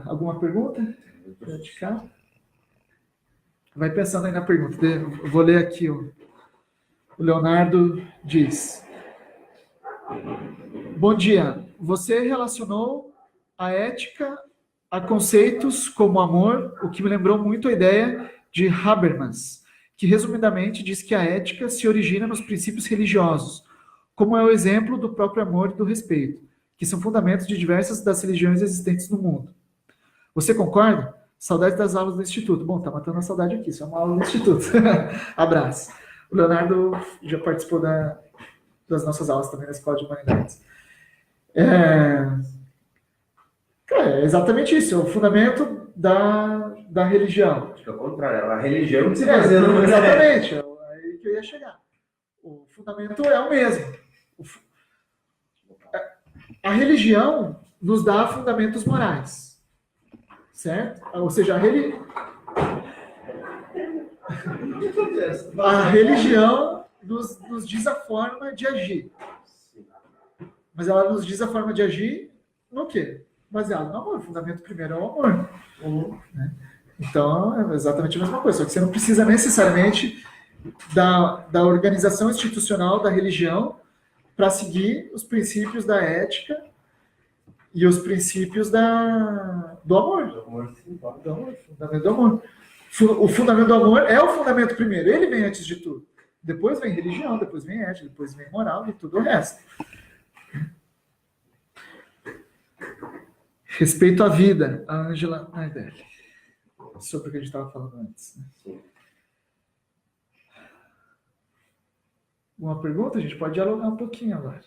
Alguma pergunta? Vai pensando aí na pergunta. Eu vou ler aqui. O Leonardo diz: bom dia. Você relacionou a ética a conceitos como amor, o que me lembrou muito a ideia de Habermas, que resumidamente diz que a ética se origina nos princípios religiosos, como é o exemplo do próprio amor e do respeito, que são fundamentos de diversas das religiões existentes no mundo. Você concorda? Saudades das aulas do Instituto. Bom, tá matando a saudade aqui, só uma aula do Instituto. Abraço. O Leonardo já participou das nossas aulas também na Escola de Humanidades. É exatamente isso, é o fundamento da religião. Acho que é o contrário, a religião que se baseia no exatamente, é aí que eu ia chegar. O fundamento é o mesmo. A religião nos dá fundamentos morais, certo? Ou seja, a religião nos diz a forma de agir. Mas ela nos diz a forma de agir no quê? Baseado no amor. O fundamento primeiro é o amor. Né? Então, é exatamente a mesma coisa. Só que você não precisa necessariamente da organização institucional da religião para seguir os princípios da ética e os princípios do amor. Do amor, fundamento do amor. O fundamento do amor é o fundamento primeiro. Ele vem antes de tudo. Depois vem religião, depois vem ética, depois vem moral e tudo o resto. Respeito à vida, a Angela Nardelli. Sobre o que a gente estava falando antes. Né? Uma pergunta? A gente pode dialogar um pouquinho agora.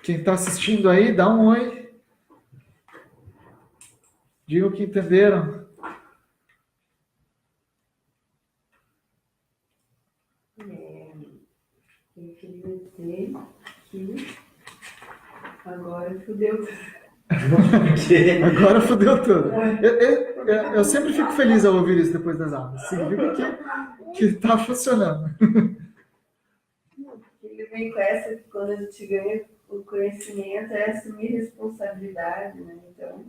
Quem está assistindo aí, dá um oi. Digam o que entenderam. Eu queria dizer que agora fudeu. Agora fudeu tudo. Eu sempre fico feliz ao ouvir isso depois das aulas. Significa que está funcionando. Ele vem com essa que quando a gente ganha o conhecimento é assumir responsabilidade, né? Então.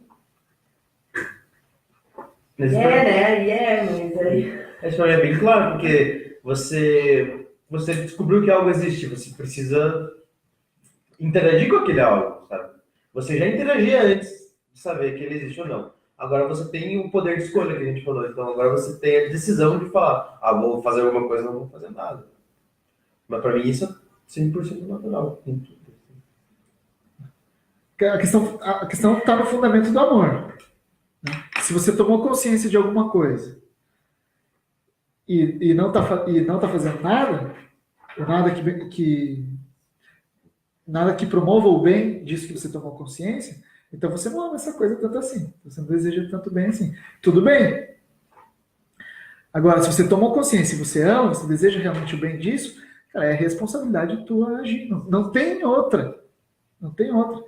Mas aí. Esse problema é bem claro, porque você descobriu que algo existe, você precisa interagir com aquele algo, sabe? Você já interagia antes de saber que ele existe ou não. Agora você tem o poder de escolha que a gente falou, então agora você tem a decisão de falar, vou fazer alguma coisa, não vou fazer nada. Mas para mim isso é 100% natural. A questão está no fundamento do amor. Né? Se você tomou consciência de alguma coisa e não tá fazendo nada, ou nada que promova o bem disso que você tomou consciência, então você não ama essa coisa tanto assim. Você não deseja tanto bem assim. Tudo bem. Agora, se você tomou consciência e você ama, você deseja realmente o bem disso, cara, é responsabilidade tua agir. Não tem outra. Não tem outra.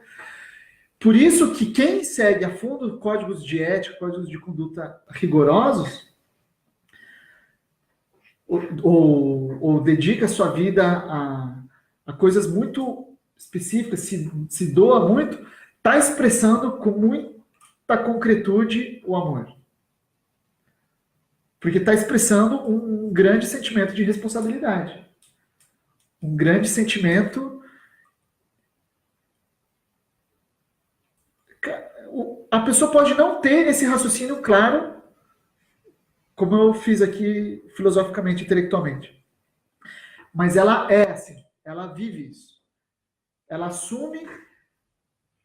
Por isso que quem segue a fundo códigos de ética, códigos de conduta rigorosos, ou dedica sua vida a coisas muito específicas, se doa muito, está expressando com muita concretude o amor. Porque está expressando um grande sentimento de responsabilidade. Um grande sentimento. A pessoa pode não ter esse raciocínio claro, como eu fiz aqui filosoficamente, intelectualmente. Mas ela é assim, ela vive isso. Ela assume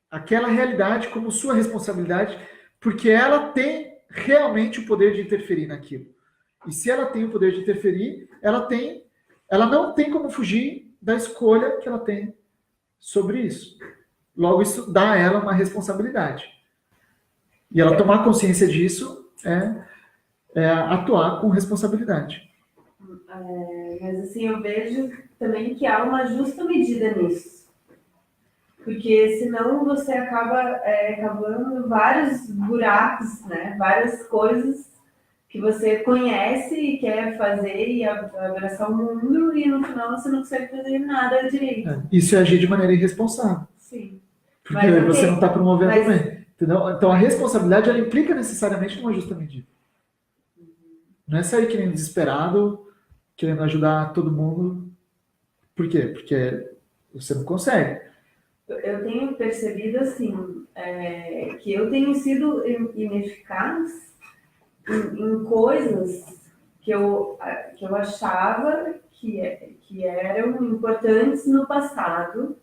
aquela realidade como sua responsabilidade, porque ela tem realmente o poder de interferir naquilo. E se ela tem o poder de interferir, ela não tem como fugir da escolha que ela tem sobre isso. Logo, isso dá a ela uma responsabilidade. E ela tomar consciência disso é atuar com responsabilidade. Mas assim, eu vejo também que há uma justa medida nisso. Porque senão você acaba cavando vários buracos, né? Várias coisas que você conhece e quer fazer e abraçar o mundo e no final você não consegue fazer nada direito. Isso é agir de maneira irresponsável. Sim. Porque você não está promovendo o bem. Entendeu? Então a responsabilidade ela implica necessariamente numa justa medida. Não é sair que nem desesperado, querendo ajudar todo mundo. Por quê? Porque você não consegue. Eu tenho percebido assim, que eu tenho sido ineficaz em coisas que eu achava que eram importantes no passado,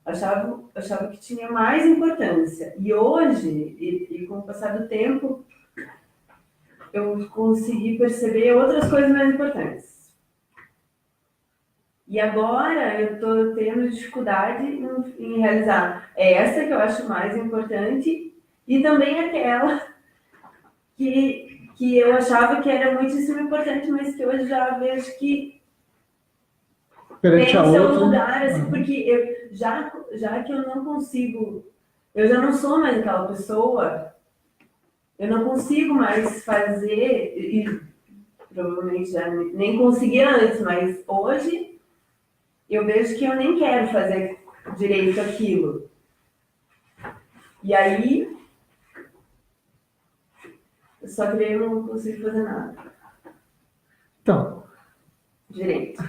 achava que tinha mais importância. E hoje, e com o passar do tempo, eu consegui perceber outras coisas mais importantes. E agora eu estou tendo dificuldade em realizar essa que eu acho mais importante e também aquela que eu achava que era muitíssimo importante, mas que hoje já vejo que Perante tem a o seu outra, lugar, assim, porque já que eu não consigo, eu já não sou mais aquela pessoa, eu não consigo mais fazer, e provavelmente já nem conseguia antes, mas hoje eu vejo que eu nem quero fazer direito aquilo. E aí, eu só que eu não consigo fazer nada então, direito.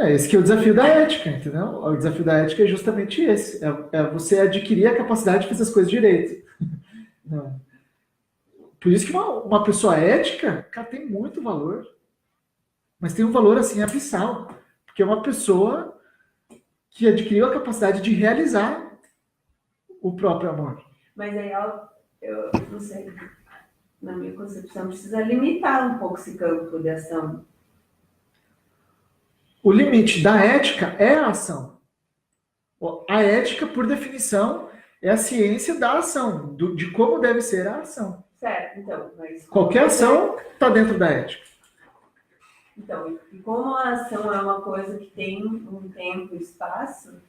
esse que é o desafio da ética, entendeu? O desafio da ética é justamente esse, é você adquirir a capacidade de fazer as coisas direito. Não. Por isso que uma pessoa ética, cara, tem muito valor, mas tem um valor, assim, abissal, porque é uma pessoa que adquiriu a capacidade de realizar o próprio amor. Mas aí eu não sei, na minha concepção, precisa limitar um pouco esse campo de ação. O limite da ética é a ação. A ética, por definição, é a ciência da ação, de como deve ser a ação. Certo, então, mas... Qualquer ação está dentro da ética. Então, e como a ação é uma coisa que tem um tempo e espaço,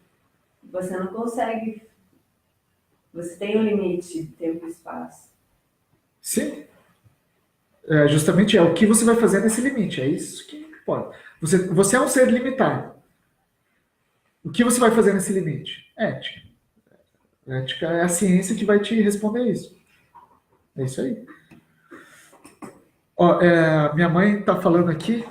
você não consegue... Você tem um limite de tempo e espaço. Sim. Justamente é o que você vai fazer nesse limite. É isso que importa. Você é um ser limitado. O que você vai fazer nesse limite? Ética. Ética é a ciência que vai te responder isso. É isso aí. Ó, minha mãe está falando aqui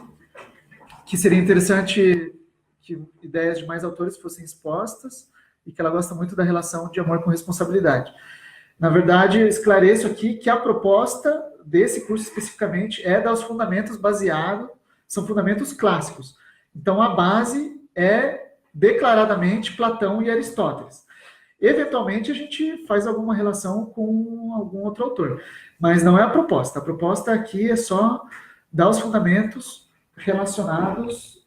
que seria interessante que ideias de mais autores fossem expostas e que ela gosta muito da relação de amor com responsabilidade. Na verdade, esclareço aqui que a proposta desse curso especificamente é dar os fundamentos baseados, são fundamentos clássicos. Então, a base é declaradamente Platão e Aristóteles. Eventualmente, a gente faz alguma relação com algum outro autor, mas não é a proposta. A proposta aqui é só dar os fundamentos relacionados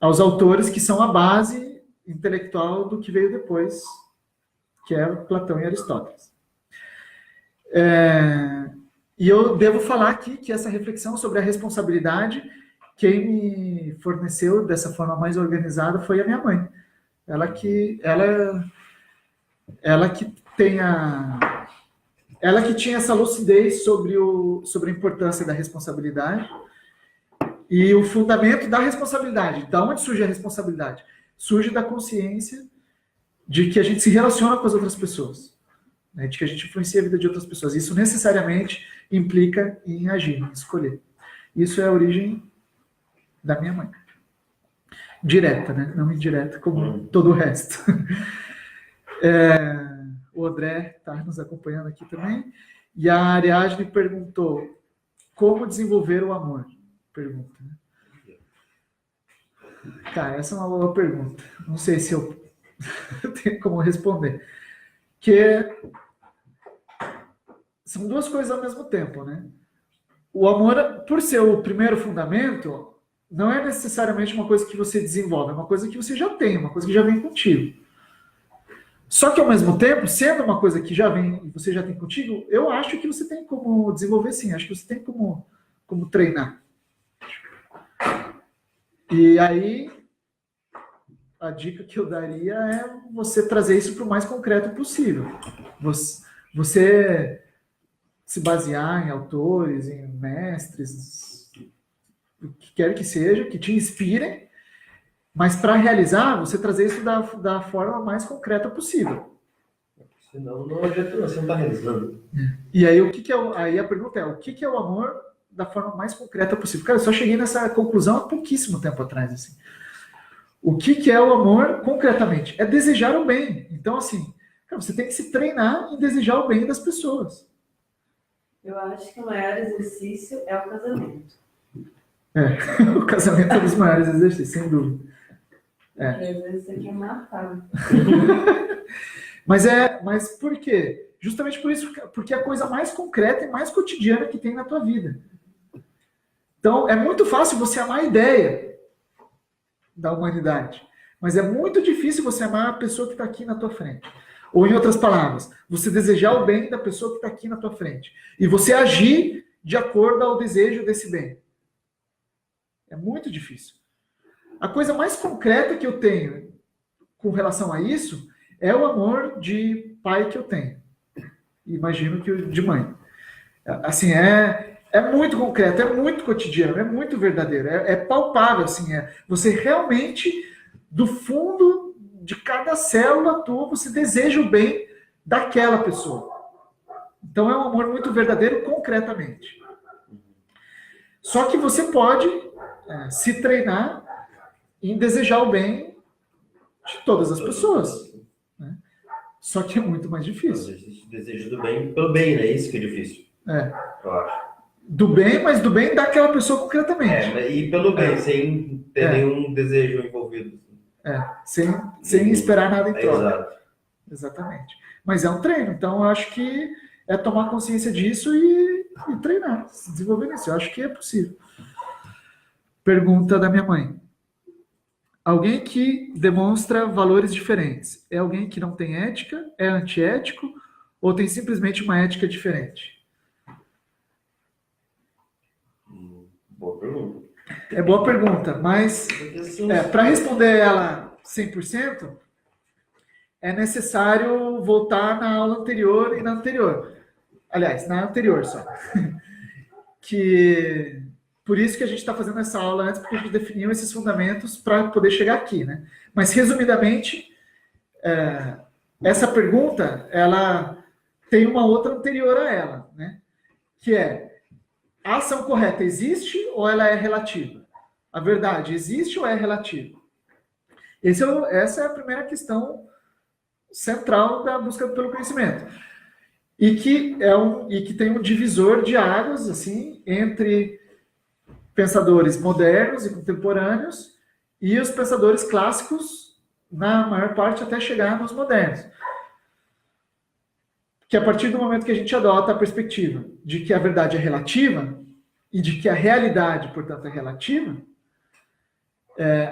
aos autores que são a base intelectual do que veio depois, que é Platão e Aristóteles. E eu devo falar aqui que essa reflexão sobre a responsabilidade, quem me forneceu dessa forma mais organizada foi a minha mãe. Ela que tinha essa lucidez sobre a importância da responsabilidade e o fundamento da responsabilidade. Da onde surge a responsabilidade? Surge da consciência de que a gente se relaciona com as outras pessoas, né? De que a gente influencia a vida de outras pessoas. Isso necessariamente implica em agir, em escolher. Isso é a origem da minha mãe. Direta, né? Não indireta, como todo o resto. O André está nos acompanhando aqui também. E a Ariadne perguntou: como desenvolver o amor? Pergunta. Né? Cara, essa é uma boa pergunta. Não sei se eu tenho como responder. Que são duas coisas ao mesmo tempo, né? O amor, por ser o primeiro fundamento, não é necessariamente uma coisa que você desenvolve, é uma coisa que você já tem, uma coisa que já vem contigo. Só que, ao mesmo tempo, sendo uma coisa que já vem e você já tem contigo, eu acho que você tem como desenvolver sim, acho que você tem como treinar. E aí, a dica que eu daria é você trazer isso para o mais concreto possível. Você se basear em autores, em mestres, o que quer que seja, que te inspirem, mas para realizar, você trazer isso da forma mais concreta possível. Senão não adianta, você não está realizando. E aí, aí a pergunta é, o que é o amor da forma mais concreta possível? Cara, eu só cheguei nessa conclusão há pouquíssimo tempo atrás, assim. O que é o amor concretamente? É desejar o bem. Então, assim, cara, você tem que se treinar em desejar o bem das pessoas. Eu acho que o maior exercício é o casamento. O casamento é um dos maiores exercícios, sem dúvida. Porque às vezes você quer matar. Mas por quê? Justamente por isso, porque é a coisa mais concreta e mais cotidiana que tem na tua vida. Então, é muito fácil você amar a ideia da humanidade, mas é muito difícil você amar a pessoa que está aqui na tua frente. Ou, em outras palavras, você desejar o bem da pessoa que está aqui na tua frente. E você agir de acordo ao desejo desse bem. É muito difícil. A coisa mais concreta que eu tenho com relação a isso é o amor de pai que eu tenho. Imagino que o de mãe. Assim, é muito concreto, é muito cotidiano, é muito verdadeiro, é palpável, assim, você realmente, do fundo de cada célula tua, você deseja o bem daquela pessoa. Então é um amor muito verdadeiro concretamente. Só que você pode se treinar em desejar o bem de todas as pessoas. Né? Só que é muito mais difícil. Desejo do bem pelo bem, né? Isso que é difícil. Eu acho. Do bem, mas do bem daquela pessoa concretamente. E pelo bem, sem ter nenhum desejo envolvido. Sem esperar nada em troca. Exato. Exatamente. Mas é um treino, então eu acho que é tomar consciência disso e treinar, se desenvolver nisso. Eu acho que é possível. Pergunta da minha mãe. Alguém que demonstra valores diferentes é alguém que não tem ética, é antiético ou tem simplesmente uma ética diferente? Boa pergunta. É boa pergunta, mas para responder ela 100%, é necessário voltar na aula anterior e na anterior. Aliás, na anterior só. Por isso que a gente está fazendo essa aula antes, porque a gente definiu esses fundamentos para poder chegar aqui, né? Mas, resumidamente, essa pergunta, ela tem uma outra anterior a ela, né? Que é, a ação correta existe ou ela é relativa? A verdade existe ou é relativa? Essa é a primeira questão central da busca pelo conhecimento. E que tem um divisor de águas, assim, entre pensadores modernos e contemporâneos e os pensadores clássicos, na maior parte, até chegar nos modernos. Que a partir do momento que a gente adota a perspectiva de que a verdade é relativa e de que a realidade, portanto, é relativa,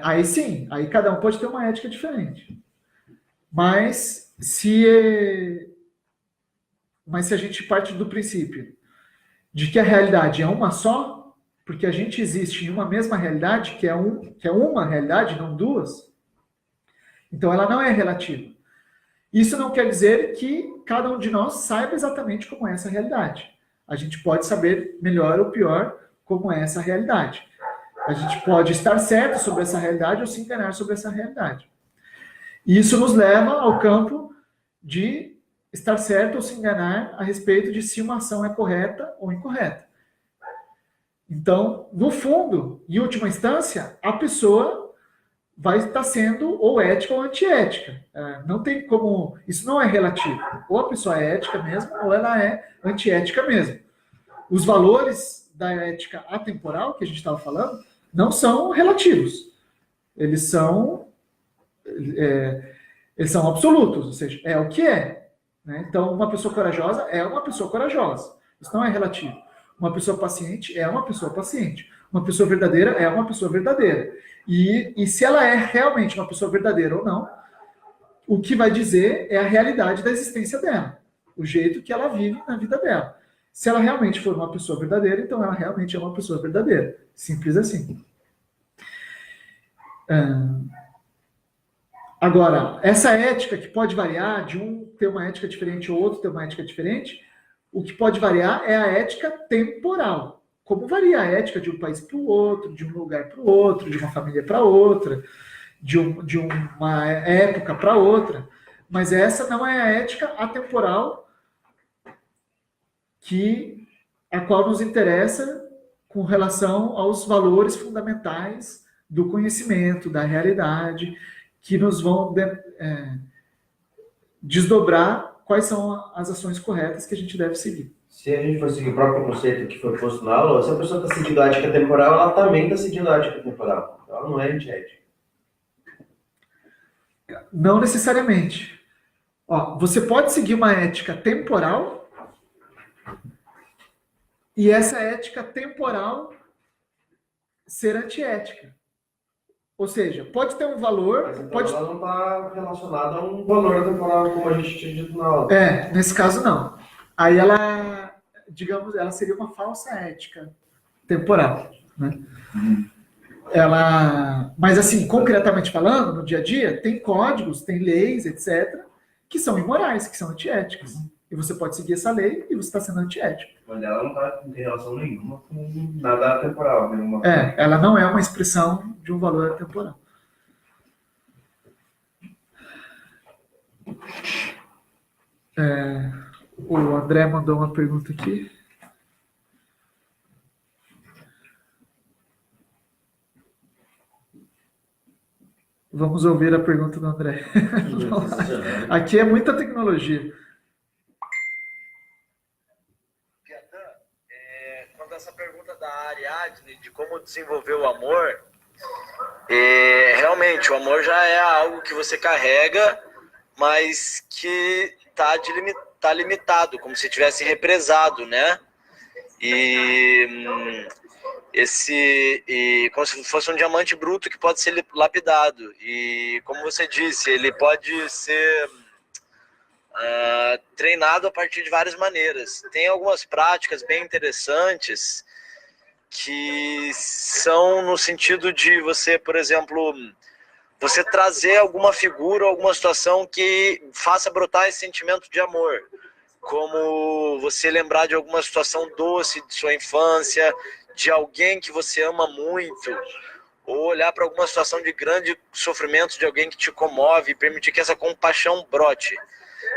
aí sim, aí cada um pode ter uma ética diferente. Mas se a gente parte do princípio de que a realidade é uma só, porque a gente existe em uma mesma realidade, que é uma realidade, não duas, então ela não é relativa. Isso não quer dizer que cada um de nós saiba exatamente como é essa realidade. A gente pode saber melhor ou pior como é essa realidade. A gente pode estar certo sobre essa realidade ou se enganar sobre essa realidade. E isso nos leva ao campo de estar certo ou se enganar a respeito de se uma ação é correta ou incorreta. Então, no fundo, em última instância, a pessoa vai estar sendo ou ética ou antiética. Não tem como... Isso não é relativo. Ou a pessoa é ética mesmo, ou ela é antiética mesmo. Os valores da ética atemporal, que a gente estava falando, não são relativos. Eles são absolutos, ou seja, é o que é. Né? Então, uma pessoa corajosa é uma pessoa corajosa. Isso não é relativo. Uma pessoa paciente é uma pessoa paciente. Uma pessoa verdadeira é uma pessoa verdadeira. E se ela é realmente uma pessoa verdadeira ou não, o que vai dizer é a realidade da existência dela. O jeito que ela vive na vida dela. Se ela realmente for uma pessoa verdadeira, então ela realmente é uma pessoa verdadeira. Simples assim. Agora, essa ética que pode variar, de um ter uma ética diferente ou outro ter uma ética diferente, o que pode variar é a ética temporal. Como varia a ética de um país para o outro, de um lugar para o outro, de uma família para outra, de uma época para outra. Mas essa não é a ética atemporal a qual nos interessa com relação aos valores fundamentais do conhecimento, da realidade, que nos vão desdobrar quais são as ações corretas que a gente deve seguir. Se a gente for seguir o próprio conceito que foi posto na aula, se a pessoa está seguindo a ética temporal, ela também está seguindo a ética temporal. Ela não é antiética. Não necessariamente. Ó, você pode seguir uma ética temporal e essa ética temporal ser antiética. Ou seja, pode ter um valor... Mas então pode... ela não está relacionada a um valor temporal, como a gente tinha dito na aula. Nesse caso não. Aí ela, digamos, ela seria uma falsa ética temporal, né? Mas assim, concretamente falando, no dia a dia, tem códigos, tem leis, etc., que são imorais, que são antiéticas. E você pode seguir essa lei e você está sendo antiético. Mas ela não está em relação nenhuma com nada temporal. Nenhuma... Ela não é uma expressão de um valor temporal. O André mandou uma pergunta aqui. Vamos ouvir a pergunta do André. Aqui é muita tecnologia. Quanto a essa pergunta da Ariadne, de como desenvolver o amor, realmente, o amor já é algo que você carrega, mas que tá limitado, como se tivesse represado, né? Como se fosse um diamante bruto que pode ser lapidado. E como você disse, ele pode ser treinado a partir de várias maneiras. Tem algumas práticas bem interessantes que são no sentido de você, por exemplo, você trazer alguma figura, alguma situação que faça brotar esse sentimento de amor. Como você lembrar de alguma situação doce de sua infância, de alguém que você ama muito, ou olhar para alguma situação de grande sofrimento de alguém que te comove e permitir que essa compaixão brote,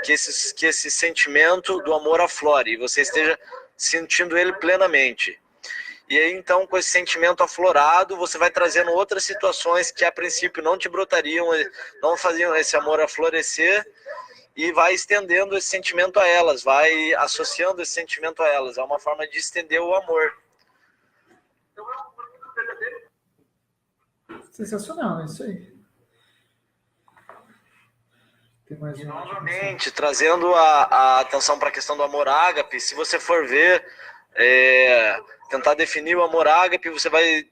que esse sentimento do amor aflore e você esteja sentindo ele plenamente. E aí, então, com esse sentimento aflorado, você vai trazendo outras situações que a princípio não te brotariam, não faziam esse amor aflorescer, e vai estendendo esse sentimento a elas, vai associando esse sentimento a elas. É uma forma de estender o amor. Sensacional, é isso aí. Tem mais uma. Novamente, trazendo a atenção para a questão do amor ágape, se você for ver, tentar definir o amor ágape, você vai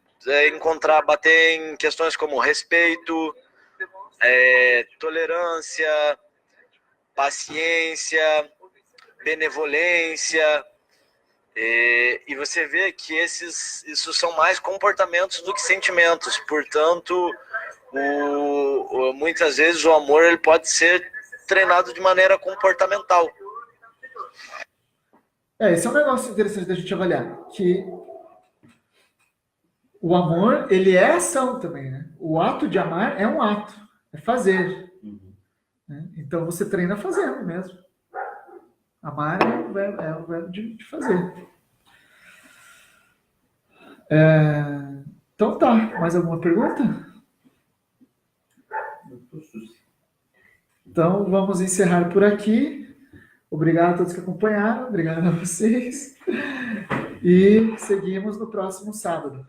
bater em questões como respeito, tolerância, paciência, benevolência, e você vê que isso são mais comportamentos do que sentimentos. Portanto, muitas vezes o amor ele pode ser treinado de maneira comportamental. Esse é um negócio interessante da gente avaliar, que o amor, ele é ação também, né? O ato de amar é um ato, é fazer. Né? Então você treina fazendo mesmo. Amar é o verbo de fazer. Então tá, mais alguma pergunta? Então vamos encerrar por aqui. Obrigado a todos que acompanharam, obrigado a vocês. E seguimos no próximo sábado.